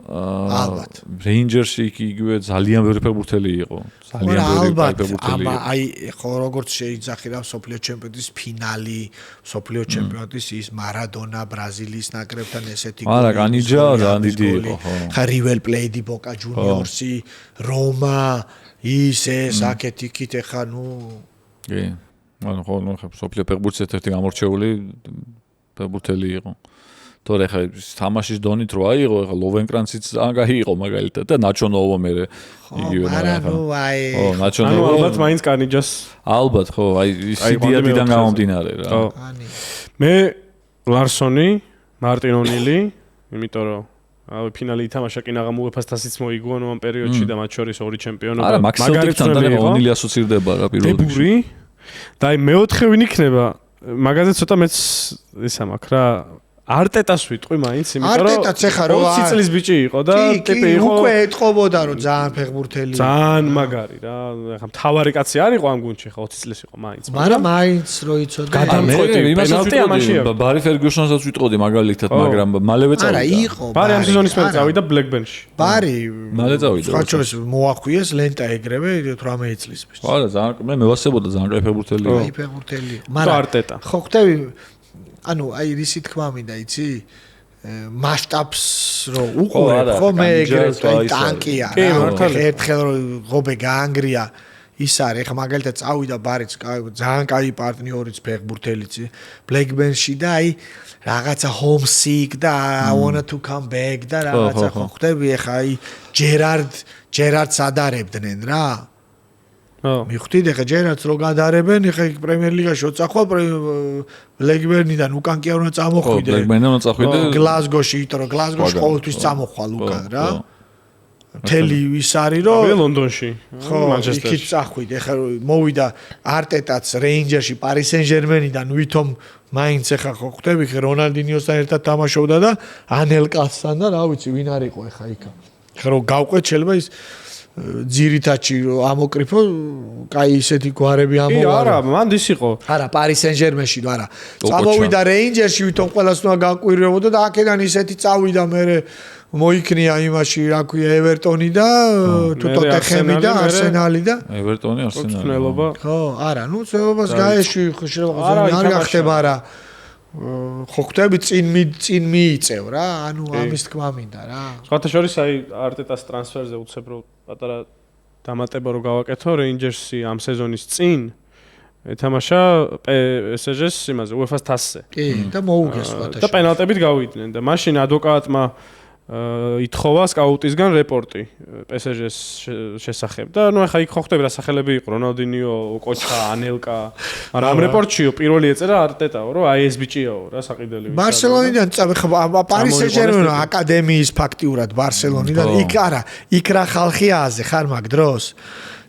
ალბათ რეინჯერსში იგივე ძალიან ბევრი ფეხბურთელი იყო ძალიან ბევრი ფეხბურთელი იყო აი ხო როგორც შეიძახი რა სოფლიო ჩემპიონატის ფინალი სოფლიო ჩემპიონატის ის მარადონა ბრაზილიის ნაკრებთან ესეთი გოლი არა კანიჯა ძალიან დიდი იყო ხო ხა რიველ პლეიდი ბოკა ჯუნიორსი რომა ის ეს აქეთ იქით ეხა ნუ კი ანუ ხო სოფლიო ფეხბურთის ერთ-ერთი გამორჩეული ფეხბურთელი იყო თორე ხა თამაშის დონით რო აიღო ხა ლოვენკრანციც ძალიან გაიყო მაგალითად და ნაჩონოვო მე იგივე არა ნუ აი ხო ნაჩონოვო ალბათ მაინც კანიჯას ალბათ ხო აი სიდიადიდან გამომდინარე რა ხო მე ლარსონი მარტინ ონილი იმიტომ რომ აი ფინალი ითამაშა კი ნაღამ უეფას თასიც მოიგო ანუ ამ პერიოდში და მათ შორის ორი ჩემპიონობა არა მაქსიმალთან და ონილი ასოცირდება რა პირველ რიგში და აი მეოთხე ვინ იქნება მაგაზე ცოტა მეც ისა მაქვს რა არტეტას ვიტყვი მაინც იმიტომ რომ არტეტაც ეხა რო 20 წლის ბიჭი იყო და ტიპი იყო უკვე ეთყობოდა რომ ძალიან ფეხბურთელი ძალიან მაგარი რა ეხა მთავარი კაცი არ იყო ამ გუნდში ხა 20 წლის იყო მაინც მაგრამ მაინც რო იცოდა გადამწყვეტი პენალტი ამაში ბარი ფერგიუსონსაც ვიტყოდი მაგალითად მაგრამ მალევე წავიდა არა იყო ბარი ამ სეზონის მერე წავიდა ბლეკბენში ბარი მალე წავიდა ხაჩოს მოახვიეს ლენტა ეგრევე 18 წლის ბიჭი არა ძალიან მე მევასებოდა ძალიან კაი ფეხბურთელი იყო აი ფეხბურთელი მაგრამ არტეტა ხო ხტები ანუ აი რისი თქმა მინდა იცი მასშტაბს რო უყურებ ხო მე ეგრე ტანკია რა ერთხელ რო ღობე გაანგრია ის არის ხა მაგალითად წავიდა ბარიც ძალიან კაი პარტნიორიც ფეხბურთელიცი ბლეკბენში და აი რაღაცა homesick და I want to come back და რაღაცა ხო ხტები ხა აი ჯერარდს ადარებდნენ რა მიხდით ეხა ჯერაც რო გადარებენ ეხა პრემიერ ლიგაში ოწახვა ბლეკბერნიდან უკან კი არ უნდა წამოხვიდე ბლეკბერნიდან უნდა წახვიდე გლაზგოში იმიტომ რომ გლაზგოში ყოველთვის წამოხვალ უკან რა მთელი ის არის რომ ლონდონში მანჩესტერში იქით წახვიდე ეხა მოვიდა არტეტაც რეინჯერში პარი სენ-ჟერმენიდან ვითომ მაინც ეხა ხო ხვდები ხე რონალდინიოსთან ერთად თამაშობდა და ანელკასთან და რა ვიცი ვინ არ იყო ეხა იქა ხა რომ გავყვეთ შეიძლება ის ძირითადში ამოკრიფო, კაი ისეთი გვარები ამოვარა. კი, არა, მანდ ის იყო. არა, პარი სენ-ჟერმენში, არა. წამოვიდა რეინჯერში, ვითომ ყველას უნდა გაკვირვებოდა და აქედან ისეთი წავიდა მე მოიქნია იმაში, რა ქვია, ევერტონი და ტოტენჰემი და არსენალი და ევერტონი არსენალი. თნელობა. ხო, არა, ნუ წელობას გაეში არ გახდება რა. ხო ხვდები წინ მიიწევ რა, ანუ ამის თქმა მინდა რა. სხვათა შორის აი არტეტას ტრანსფერზე უცებრო პატარა დამატება რო გავაკეთო რეინჯერსი ამ სეზონის წინ ეთამაშა PSG-ს იმაზე UEFA-ს თასზე. კი, და მოუგეს სხვათა შორის. და პენალტებით გავიდნენ და მაშინ ადვოკატმა ითხოვა სკაუტისგან რეპორტი PSG-ს შესახებ და ნუ ახლა იქ ხო ხვდები რა სახელები იყო რონალდინიო, კოჩა, ანელკა. მაგრამ ამ რეპორტშიო პირველი ეწერა არტეტაო, რომ აი ეს ბიჭიაო რა საყიდელი. ბარსელონიდან პარის სენ-ჟერმენ აკადემიის ფაქტიურად ბარსელონიდან იქ არა, იქ რა ხალხი აზე ხარ მაგ დროს.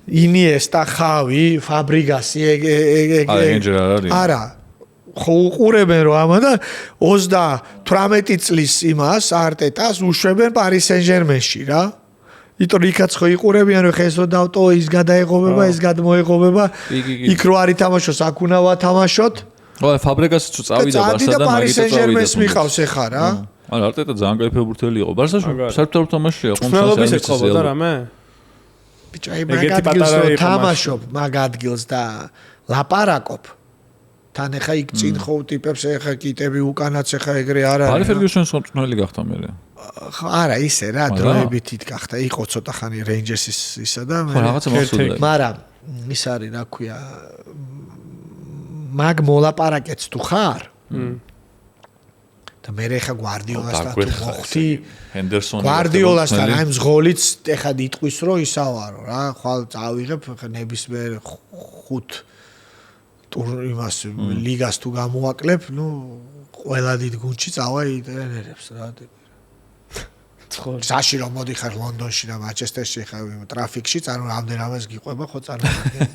ინიესტა, ხავი, ფაბრიგასი არა ხო უყურებენ რომ ამა და 38 წლის იმას არტეტას უშვებენ პარის სენ-ჟერმენში რა. იმიტომ იქაც ხო იყურებიან რომ ხეს რო დავტო ის გადაეღობება, ეს გადმოეღობება. იქ რო არ ითამაშოს, აქ უნდა ვათამაშოთ. ხო, ფაბრიგასიც წავიდა ბარსა და პარის სენ-ჟერმენს მიყავს ეხა რა. არა, არტეტა ძალიან კაი ფეხბურთელი იყო. ბარსაში საერთოდ თამაშია, ხომსა ეწყობა და რამე? ბიჭო, აი მაგ ადგილს რო თამაშობ, მაგ ადგილს და ლაპარაკობ. თან ეხა იქ წინ ხო ტიპებს ეხა კიტები უკანაც ეხა ეგრე არ არის. ბარი ფერგიუსონის მომწონელი გახდა მე. არა, ისე რა, დროებით ით გახდა. იყო ცოტა ხანი რეინჯერსის ისა და მე. ხო, რაღაცა მოსულდა. მაგრამ ის არის, რა ქვია, მაგ მოლაპარაკეც თუ ხარ? და მე ეხა გვარდიოლასთან თუ მოხდი ჰენდერსონი გვარდიოლასთან აი მზღოლიც ეხა იტყვის რომ ისავარო რა ხვალ წავიღებ ნებისმიერ 5 იმას ლიგას თუ გამოვაკლებ ნუ ყველა დიდ გუნდში წავა ტრენერებს რა საში რომ მოდიხარ ლონდონში და მანჩესტერში ხა ტრაფიკში წარ რამდენადაც გიყვება ხო წარმოგიდგენ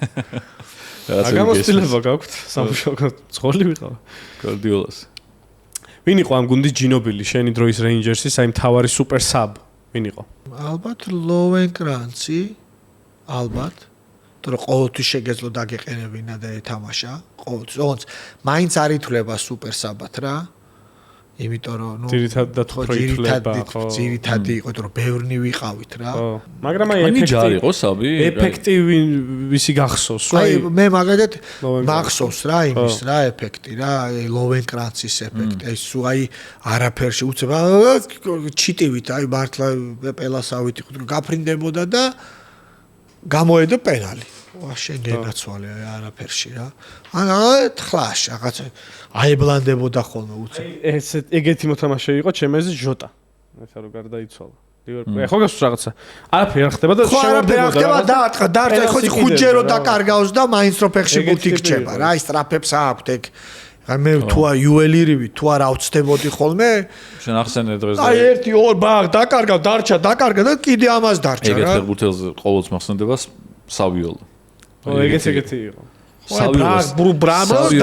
გამოსtildeება გაქვთ სამშობლო ძღოლი ვიყავ გარდიოლას ვინ იყო ამ გუნდის ჯინობილი შენი დროის რეინჯერსის აი მთავარი სუპერ საბ ვინ იყო ალბათ ლოვენკრანცი ალბათ თორე ყოველთვის შეგეძლო დაგეყენებინა და ეთამაშა ყოველთვის ოღონდ მაინც არ ითვლება სუპერ საბად რა იმიტომ რომ ნუ ძირითადად ძირითადი იყო რომ ბევრნი ვიყავით რა მაგრამ აი ეფექტი იყო საბი ეფექტივი ვისი გახსოვს აი მე მაგალითად მახსოვს რა იმის რა ეფექტი რა ლოვენკრანცის ეფექტი აი სულ აი არაფერში უცებ ჩიტივით აი მართლა პელასავით იყო რომ გაფრინდებოდა და გამოედო პენალი ვაშენ გენაცვალე არაფერში რა ანუ თხლაშ რაღაც აიბლანდებოდა ხოლმე უცებ ეს ეგეთი მოთამაშე იყო ჩემეზე ჟოტა ეხლა რო გარდაიცვალა ლივერპული ხო გასულ რაღაცა არაფერი არ ხდება და შევერდებოდა დაარტყა დაარტყა ხო ხუჯერო დაკარგავს და მაინც რო ფეხში ბუთი გჭება რა ის ტრაფებს აქვთ ეგ მე თუ იუველირივი თუ არ ავწდებოდი ხოლმე შენ ახსენე დღეს აი 1-2 ბაღ დაკარგავ დარჩა და კიდე ამას დარჩა რა ეგეთ ფეხბურთელზე ყოველთვის მახსენდება სავიოლო ეგეთი იყო ბრაბოს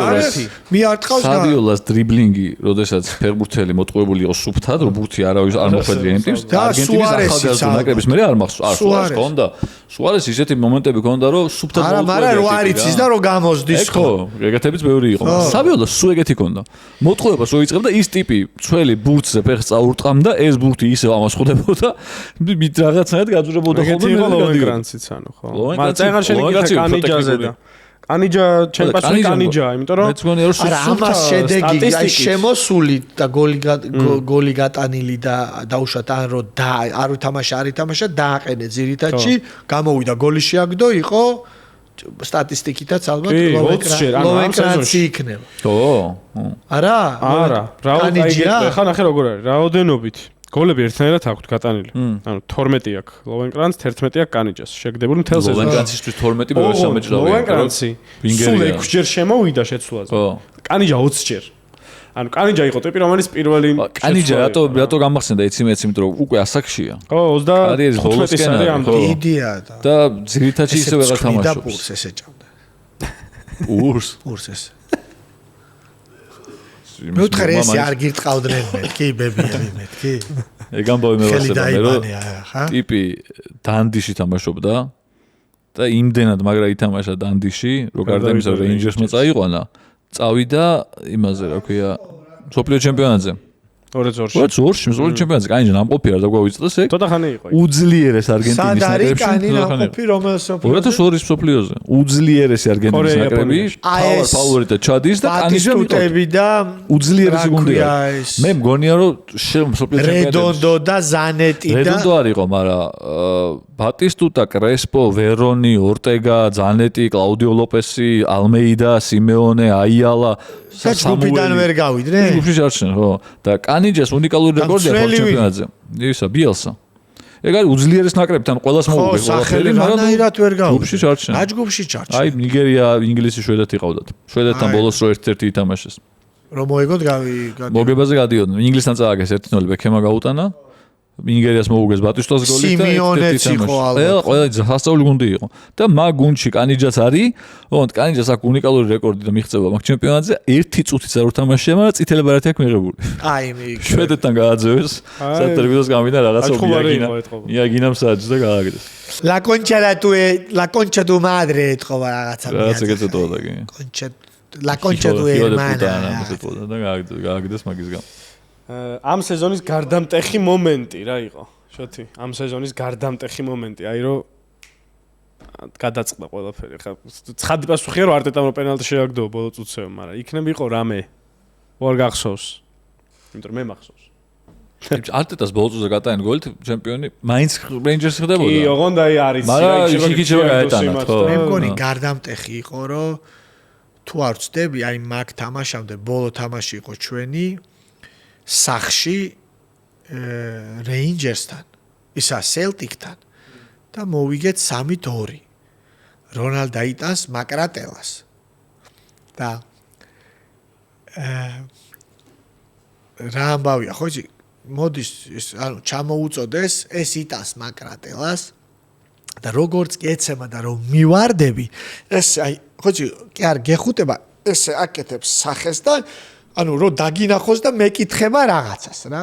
მიარტყავს და სავიოლას დრიბლინგი როდესაც ფეხბურთელი მოტყუებული იყო სუფთად რომ ბურთი არავის არ მოხვედრია იმ ტიპს არგენტინის ახალგაზრდა ნაკრების მე არ მახსოვს სუარეს ქონდა სუარეს ისეთი მომენტები ქონდა რომ სუფთად არა მაგრამ რო არ იცის და რო გამოსდის ხო ეგეთებიც ბევრი იყო სავიოლას სულ ეგეთი ქონდა მოტყუებას რო იწყებდა ის ტიპი წველი ბურთზე ფეხს წაურტყამდა ეს ბურთი ისევ ამასხდებოდა რაღაცნაირად გაძურებოდა ხოლმე ლოვენკრანციც ანუ ხო მაგრამ წეგან შენიკითა კანიჯაზე და კანიჯა ჩემპიონატი კანიჯა იმიტომ რომ მეც გონია რომ ამას შედეგი აი შემოსული და გოლი გატანილი და დაუშვათ ან რომ არ უთამაშა დააყენე ძირითადში გამოვიდა გოლი შეაგდო იყო სტატისტიკითაც ალბათ ლოვენკრანცი იქნება ხო არა კანიჯა ხა ნახე როგორ არის რაოდენობით გოლები ერთნაირად აქვს გატანილი. ანუ 12 აქვს ლოვენკრანცს, 11 აქვს კანიჯას. შეგდებული მთელ სეზონს. ლოვენკრანცისთვის 12 ბევრი სამეჯლავია. ლოვენკრანცი სულ 6 ჯერ შემოვიდა შეცვლაზე. კანიჯა 20 ჯერ. ანუ კანიჯა იყო ტიპი რომელიც პირველი კანიჯა რატო გამახსენდა იცი მეც იმიტომ რომ უკვე ასაკშია. ხო 35 წელი ამ დიდია და ძირითადში ისე ვეღარ თამაშობს. და პურს ესეჭამდა. პურს ეს მეუთხარ ეს არ გირტყავდნენ მეთქი ბებიები მეთქი ეგ ამბავი მევასება მე რომ ტიპი დანდიში თამაშობდა და იმდენად მაგრა ითამაშა დანდიში რომ გარდა იმისა რეინჯერსმა წაიყვანა წავიდა იმაზე რა ქვია სოფლიო ჩემპიონატზე 2-2-ში. 2-2-ში მსოფლიო ჩემპიონატზე კანიჯა ნამყოფი არ დაგვავიწყდეს ეგ. ცოტა ხანი იყო. უძლიერეს არგენტინის სად არის ნაკრებში. კანი ნამყოფი რომელს 2002-ის მსოფლიოზე. უძლიერესი არგენტინის ნაკრები. ფავორიტა ჩადის და კანიჯა ბატისტუტები და უძლიერესი გუნდია. მე მგონია რომ მსოფლიო ჩემპიონატზე რედონდო და ზანეტი და რედონდო არ იყო, მაგრამ ბატისტუტა, კრესპო, ვერონი, ორტეგა, ზანეტი, კლაუდიო ლოპესი, ალმეიდა, სიმეონე, აიალა ჯგუფიდან ვერ გავიდნენ? ჯგუფში ჩარჩნენ, ხო. და კანიჯას უნიკალური რეკორდია ჩემპიონატზე. ისა ბიელსა. ეგ არის უძლიერეს ნაკრებთან ყველას მოუგე ყველაფერი, რანაირად ვერ გავიდნენ. ჯგუფში ჩარჩნენ. რა ჯგუფში ჩარჩნენ? აი ნიგერია, ინგლისი, შვედეთი ყავდათ. შვედეთთან ბოლოს რო 1-1 ითამაშეს. რომ მოიგოთ მოგებაზე გადიოდნენ. ინგლისთან წააგეს 1-0 ბექემა გაუტანა. ნიგერიას მოუგეს ბატისტოს გოლით და სიმეონეც იყო ალბათ. ყველა სასწაული გუნდი იყო. და მაგ გუნდში კანიჯას არის, ოღონდ კანიჯას აქვს უნიკალური რეკორდი და მიღწევა მაგ ჩემპიონატზე 1 წუთიც არ უთამაშია, მაგრამ წითელი ბარათი აქვს მიღებული. აი მე შვედეთთან გააძევეს, სატელევიზიოს გამიდა რაღაცა იაგინამ საჯს და გააგდეს. La concha tu madre ეთქობა რაღაცა. რაღაცა გეწოდოდა კი. La concha tu hermana. და გააგდეს მაგის გამო. ამ სეზონის გარდამტეხი მომენტი რა იყო? შოთი, ამ სეზონის გარდამტეხი მომენტი, აი რომ გადაწყდა ყველაფერი. ხა ცხადი პასუხია რომ არტეტამ რო პენალტი შეაგდო ბოლო წუთზე, მაგრამ იქნებ იყო რამე. ვარ გახსოვს. იმიტომ მე მახსოვს. არტეტას ბოლო წუთზე გატანენ გოლით ჩემპიონი მაინც რეინჯერსი ხდებოდა. კი, ოღონდ აი არის. მაგრამ იქიჩება გაეტანა ხო. მე მგონი გარდამტეხი იყო რომ თუ არ ვწდები, აი მაგ თამაშამდე ბოლო თამაში იყო ჩვენი სახში რეინჯერსთან, ისა სელტიკთან და მოვიგეთ 3-2. რონალდ აიტანს მაკრატელას. და რა ამბავია, ხო იცი, მოდის ანუ ჩამოუწოდეს ეს იტანს მაკრატელას და როგორც კი ეცემა და რომ მივარდები, ეს აი ხო იცი, კი არ გეხუტება, ეს აკეთებს სახეს და ანუ რო დაგინახოს და მეკითხება რაღაცას რა.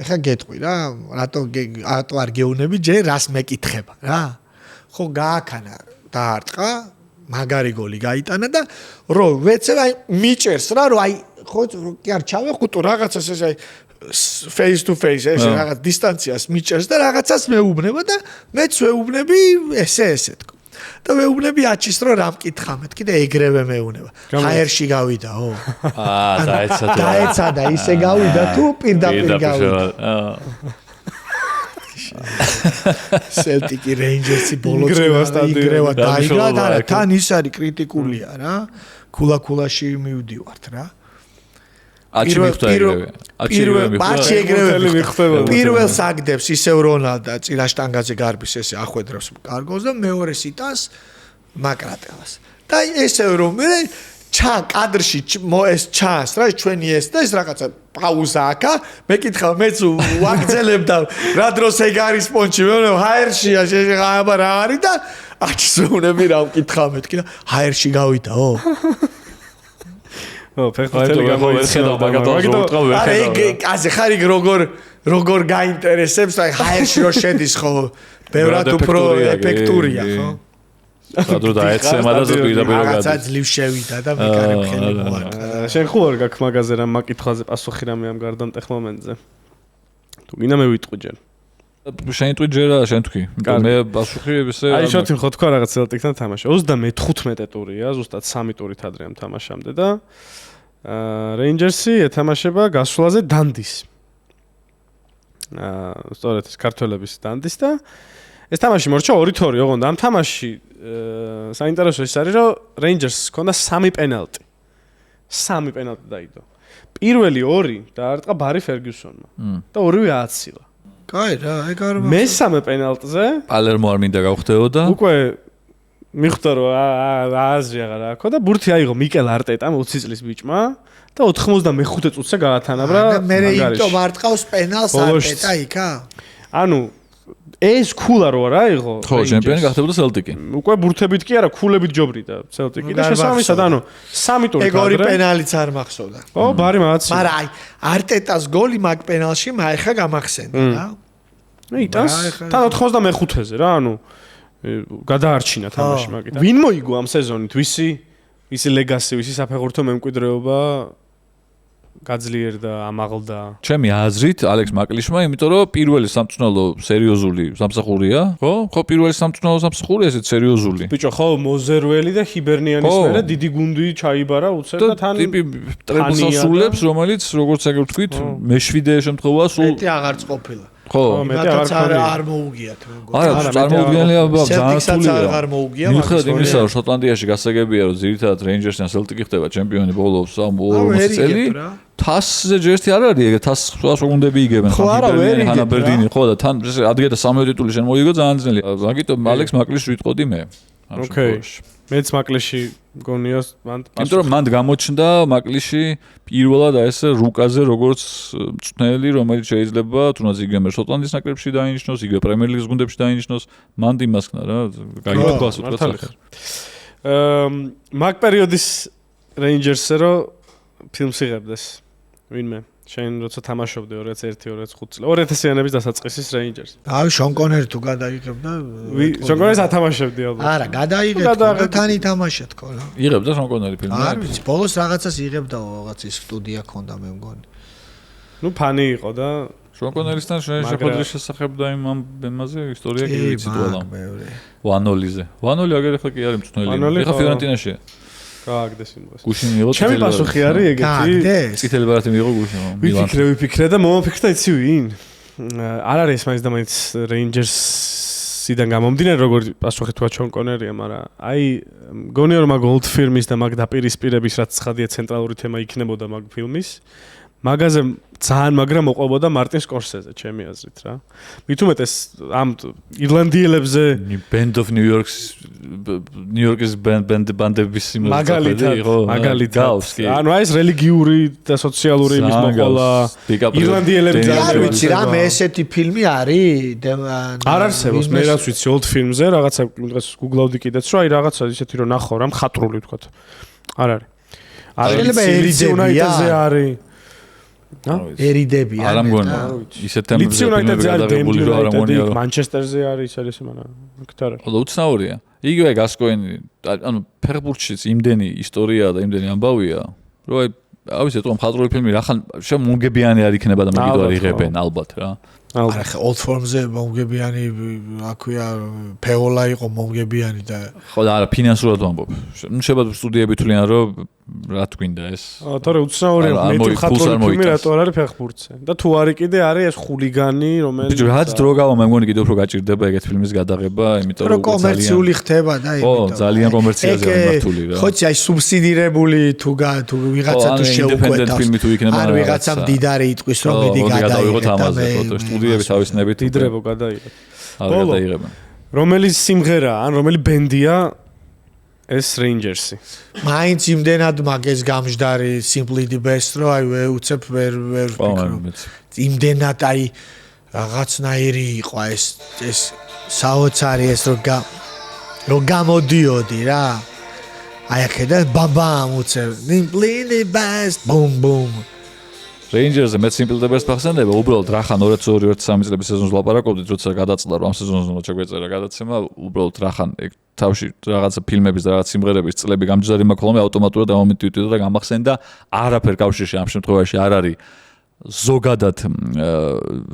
ეხა გეტყვი რა, რატო არ გეუნები ჯერ რას მეკითხება რა. ხო გააქანა დაარტყა, მაგარი გოლი გაიტანა და რო ვეცებ აი მიჭერს რა, რო აი ხო კი არ ჩავეხუტო რაღაცას ეს აი face to face ეს რაღაც დისტანციას მიჭერს და რაღაცას მეუბნება და მეც ვეუბნები ესე თქო. და მეუბნები აჩის რომ რა მკითხა მეთქი და ეგრევე მეუბნება. ჰაერში გავიდაო. დაეცა და ისე გავიდა თუ პირდაპირ გავიდა. სელტიკი რეინჯერსი ბოლოს იგრევა დაიგრა და თან ის არის კრიტიკულია რა. ქულა-ქულაში მივდივართ რა. პირველ საგდებს ისევ რონალდა წილაშტანგაზე გარბის ესე ახვედრებს კარგოს და მეორეს იტანს მაკრატელას. და ესევ რომ მე კადრში ეს ჩანს რა ჩვენი ეს და ეს რაღაცა პაუზა აქა მეკითხა მეც ვაგძელებ და რა დროს ეგ არის პონჩი მე ჰაერშია შეღაბა რა არის და აჩსუნები რა ვკითხა მეთქი და ჰაერში გავიდაო ფეხბურთელი გამოიხედავ მაგათო ეგ აზე ხარი როგორ გაინტერესებს აი ჰაერში რო შედის ხო ბევრად უფრო ეფექტურია ხო სადრო დაეცემა და პირდაპირ რაღაცა ძლივ შევიდა და მეკარე მხელი მოარტყა შენ ხო არ გაქვს მაგაზე რა მაკითხვაზე პასუხი რამე ამ გარდამტეხ მომენტზე თუ გინდა მე ვიტყვი ჯერ შენ ტვი ჯერა შენ თქვი მე პასუხი ესე აი შოთი ხო თქვა რაღაც სელტიკთან თამაში 35 ტურია ზუსტად 3 ტურით ადრე ამ თამაშამდე და რეინჯერსი ეთამაშება გასვლაზე დანდის სწორედ ეს ქართველების დანდის და ეს თამაში მორჩა 2-2 ოღონდ ამ თამაში საინტერესო ის არის რომ რეინჯერსს ჰქონდა 3 პენალტი დაიდო პირველი 2 დაარტყა ბარი ფერგიუსონმა და ორივე ააცილა კაი რა ეგ არ მესამე პენალტზე პალერმო არ მინდა გავხდებოდა უკვე მიხვდა რომ აზრი აღარ აქვს და ბურთი აიღო მიკელ არტეტამ 20 წლის ბიჭმა და 95 წუთზე გაათანაბრა მე იმიტომ არ ტყავს პენალს არტეტა იქა ანუ ეს ქულა რო არ აიღო ხო ჩემპიონი გახდებოდა სელტიკი უკვე ბურთებით კი არა ქულებით ჯობრიდა სელტიკი და შესაბამისად ანუ 3 ტური ეგ ორი პენალიც არ მახსოვდა ო ბარი მაცი მაგრამ აი არტეტას გოლი მაგ პენალში მაიხა გამახსენდა რა იტანს თან 95-ზე რა ანუ გადაარჩინა თამაში მაგით ვინ მოიგო ამ სეზონით ვისი ლეგასი ვისი საფეხბურთო მემკვიდრეობა გაძლიერდა, ამაღლდა. ჩემი აზრით ალექს მაკლიშმა, იმიტომ რომ პირველი სამწვრთნელო სერიოზული სამსახურია, ხო? ხო, პირველი სამწვრთნელო სამსახურია ესეც სერიოზული. ბიჭო, ხო, მოზერველი და ჰიბერნიანის მერე დიდი გუნდი ჩაიბარა უცებ და თან ტიპი ტრებულს ასრულებს, რომელიც როგორც ეგ ვთქვით, მეშვიდე შემთხვევაა სულ მეტი აღარც ყოფილა. ხო, მეტი არ მოუგიათ მე მგონი. არა, წარმოუდგენელია ძალიან აღარ მოუგია. მიუხედავად იმისა, რომ შოტლანდიაში გასაგებია, რომ ძირითადად რეინჯერსთან სელტიკი ხდება ჩემპიონი ბოლოს 40 წელი. თასზე ჯერტი არ არის, ეგ თას სხვა გუნდები იგებენ, ხო, არა, ვერ იგებ. ხანა ბერდინი, ხო და თან ადგედა 13 ტიტული შენ მოიგო ძალიან ძნელია. მაგიტომ ალექს მაკლიშს ვიტყოდი მე. ოკეი. მეც მაკლიში მგონია მან იმიტომ რომ მან გამოჩნდა მაკლიში პირველად ეს რუკაზე როგორც მწვრთნელი, რომელიც შეიძლება თუნდაც იგივე შოტლანდიის ნაკრებში დაინიშნოს, იგივე პრემიერ ლიგის გუნდებში დაინიშნოს, მან იმასქნა რა, გაითქვას უბრალოდ სახე. მაგ პერიოდის რეინჯერსზე რო ფილმს იღებდეს ვინმე შენ როცა თამაშობდი 2001-2005 წელს 2000-იანების დასაწყისის რეინჯერს. აი შონ კონერი თუ გადაიღებდა შონ კონერს ათამაშებდი ალბათ. არა, გადაიღებდა თან ითამაშა თქო რა. იღებდა შონ კონერი ფილმი. არ ვიცი, ბოლოს რაღაცას იღებდა რაღაც ის სტუდია ქონდა მე მგონი. ნუ ფანი იყო და შონ კონერისთან შეხვედრის შესახებ და იმ ამაზე ისტორია კი ვიცი ყველა. ვანოლიზე. ვანოლი აგერ ახლა კი არის მწვრთნელი. ეხა ფიორენტინაშია. გააგდეს იმ დღეს. გუშინ მიიღო ჩემი პასუხი არის ეგეთი. გააგდეს. წითელი ბარათი მიიღო გუშინ. ვიფიქრე და მომაფიქრდა იცი ვინ? არ არის მაინც და მაინც რეინჯერსიდან გამომდინარე როგორ პასუხი თქვა ჩონ კონერია, მაგრამ აი მგონია რომ მაგ ოლდ ფირმის და მაგ დაპირისპირების რაც ცხადია ცენტრალური თემა იქნებოდა მაგ ფილმის. მაგაზე ძალიან მაგრამ მოყვებოდა მარტინ სკორსეზე, ჩემი აზრით რა. მით უმეტეს ამ ირლანდიელებზე Band of New York's ბანდების მაგალითად. ანუ ეს რელიგიური და სოციალური იმის მოყოლა ირლანდიელებზე არ ვიცი რა, მე ესეთი ფილმი არის? არ არსებობს, მე რაც ვიცი ოლდ ფილმზე, რაღაცა დღეს გუგლავდი კიდეც, რომ აი რაღაცა ისეთი რომ ნახო რა, მხატვრული თქვა. არ არის. შეიძლება ერიდებია არის. ერიდებია. არ ამგონა. ისეთ თემებზე ფილმები გადაღებული რომ არ ამგონია რომ მანჩესტერზე არის ის მაგრამ კეთარა. ხო, უცნაურია. იგივე გასკოენი, ანუ ფეხბურთშიც იმდენი ისტორია და იმდენი ამბავია, რომ აი ავიცი თუ მხატვრული ფილმი რახან შემოგებიანი არ იქნება და მაგით არ იღებენ ალბათ რა. არა ხე old forms-ზე მომგებიანი აქვია ფეოლა იყო მომგებიანი და ხო და არა ფინანსურად ვამბობ. ნუ შეიძლება სტუდიები თვლიან რომ რა თქინდა ეს. თორე უცნაურია მეტი მხატვრული ფილმი რატო არ არის ფეხბურთზე. და თუ არის კიდე არის ეს ხულიგანი რომელიც ბიჭო რაც დრო გავა მე მგონი კიდევ უფრო გაჭირდება ეგეთ ფილმის გადაღება, იმიტომ რომ კომერციული ხდება და იმიტომ. ხო, ძალიან კომერციაზე მიმართული რა. ხო, აი სუბსიდირებული თუ ვიღაცა თუ შეუკვეთავს. ფილმი თუ იქნება არ ვიღაცა მდიდარი იტყვის რომ მედი გადაიღეთ ამაზე ფოტო სტუდიები თავისნებით დიდრებო გადაიღეთ. არ გადაიღებენ. რომელი სიმღერა ან რომელი ბენდია ეს რეინჯერსი. მაინც იმდენად მაგეს გამჟდარი Simply the Best რო აი უცებ ვერ ვფიქრობ. იმდენად აი რაღაცნაირი იყო ეს საოცარი ეს რო გამოდიოდი რა. აი აქედან ბამბამ უცებ Simply the Best boom boom. რეინჯერსზე მე Simple the Best ფახსენდება, უბრალოდ რახან 2002-2003 წლების სეზონს ლაპარაკობდით, როცა გადაწყვეტა რომ ამ სეზონზე უნდა შეგვეწერა გადაცემა, უბრალოდ რახან ეგ თავში რაღაცა ფილმების და რაღაც სიმღერების წლები გამჯდარი მაქვს ხოლმე ავტომატურად ამ მომენტით ვიტყვი და გამახსენდა არაფერ კავშირში ამ შემთხვევაში არ არის ზოგადად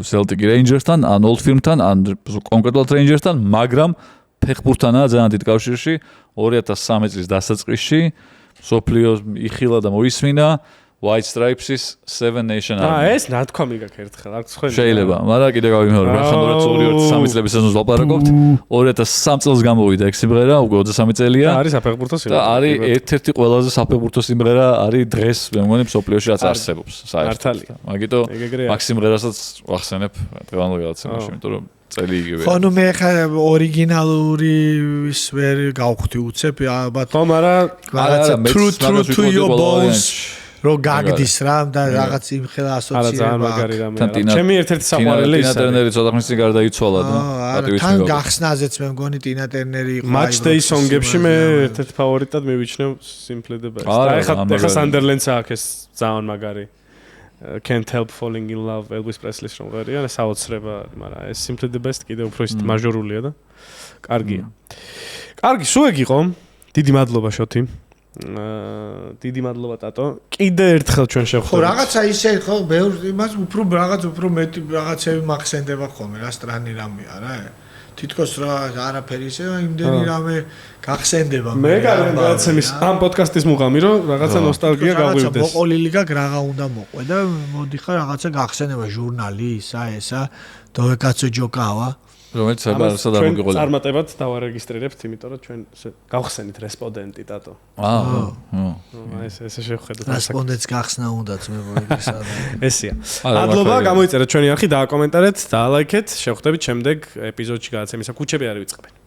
Celtic Rangers-თან, ან Old Firm-თან, ან კონკრეტულად Rangers-თან, მაგრამ ფეხბურთთანაა ძალიან დიდ კავშირში 2003 წლის დასაწყისში სოფლიო იხილა და მოისმინა White Stripes-ის Seven Nation Army. ეს ნათქვამი გაქვს ერთხელ, არ გცხვენია. შეიძლება, მაგრამ კიდე გავიმეორე, რახან 2002-2003 წლების სეზონს ვლაპარაკობთ. 2003 წელს გამოვიდა ეგ სიმღერა, უკვე 23 წელია. არის საფეხბურთო სიმღერა. და არის ერთ-ერთი ყველაზე საფეხბურთო სიმღერა, არის დღეს მე მგონი მსოფლიოში რაც არსებობს, საერთოდ. მაგიტო მაგ სიმღერასაც ვახსენებ დღევანდელ გადაცემაში, იმიტომ რომ წელი იგივეა. ხო, ნუ მე ხა ორიგინალური ის ვერ გავხვდი უცებ, ალბათ. ხო, მაგრამ რაღაცა true to your bones რო გაგდის რა და რაღაც იმ ხელა ასოცირება. არა ძალიან მაგარი რამეა. ჩემი ერთ-ერთი საყვარელი ტინა ტერნერი ცოტა ხნის წინ გარდაიცვალა და პატივით მიგო. თან გახსნაზეც მე მგონი ტინა ტერნერი იყო. Match Day Song-ებში მე ერთ-ერთ ფავორიტად მივიჩნევ Simply the Best. და ეხლა Sunderland-ს აქვს ეს ძალიან მაგარი Can't Help Falling in Love Elvis Presley-ს რომ ღერია, საოცრება, მაგრამ ეს Simply the Best კიდევ უფრო ისეთი მაჟორულია და კარგია. კარგი, სულ ეგ იყო. დიდი მადლობა შოთი. დიდი მადლობა ტატო. კიდე ერთხელ ჩვენ ხო, შევხვდებით. რაღაცა ისე ხო, ბევრ იმას უფრო მეტი რაღაცები მახსენდება ხოლმე, რა სტრანი რამეა რა. თითქოს რა არაფერი ისე იმდენი რამე გახსენდება მე რაღაცემის ამ პოდკასტის მუღამი რომ რაღაცა ნოსტალგია გაგვივიდეს. მოყოლილი გაკ რაღა უნდა მოყვე და მოდიხარ რაღაცა გახსენება ჟურნალი ისა ესა დოეკაცო ჯოკავა რომელიც საერთოდ არ მოგიყოლა. წარმატებად დავარეგისტრირებთ, იმიტომ რომ ჩვენ გავხსენით რესპონდენტი ტატო. ესე შევხედოთ. რესპონდენტს გახსნა უნდაც მე მოგიგისა. ესია. მადლობა, გამოიწერეთ ჩვენი არხი, დააკომენტარეთ, დაალაიქეთ, შევხვდებით შემდეგ ეპიზოდში გადაცემისა. ქუჩები არ ვიწყებენ.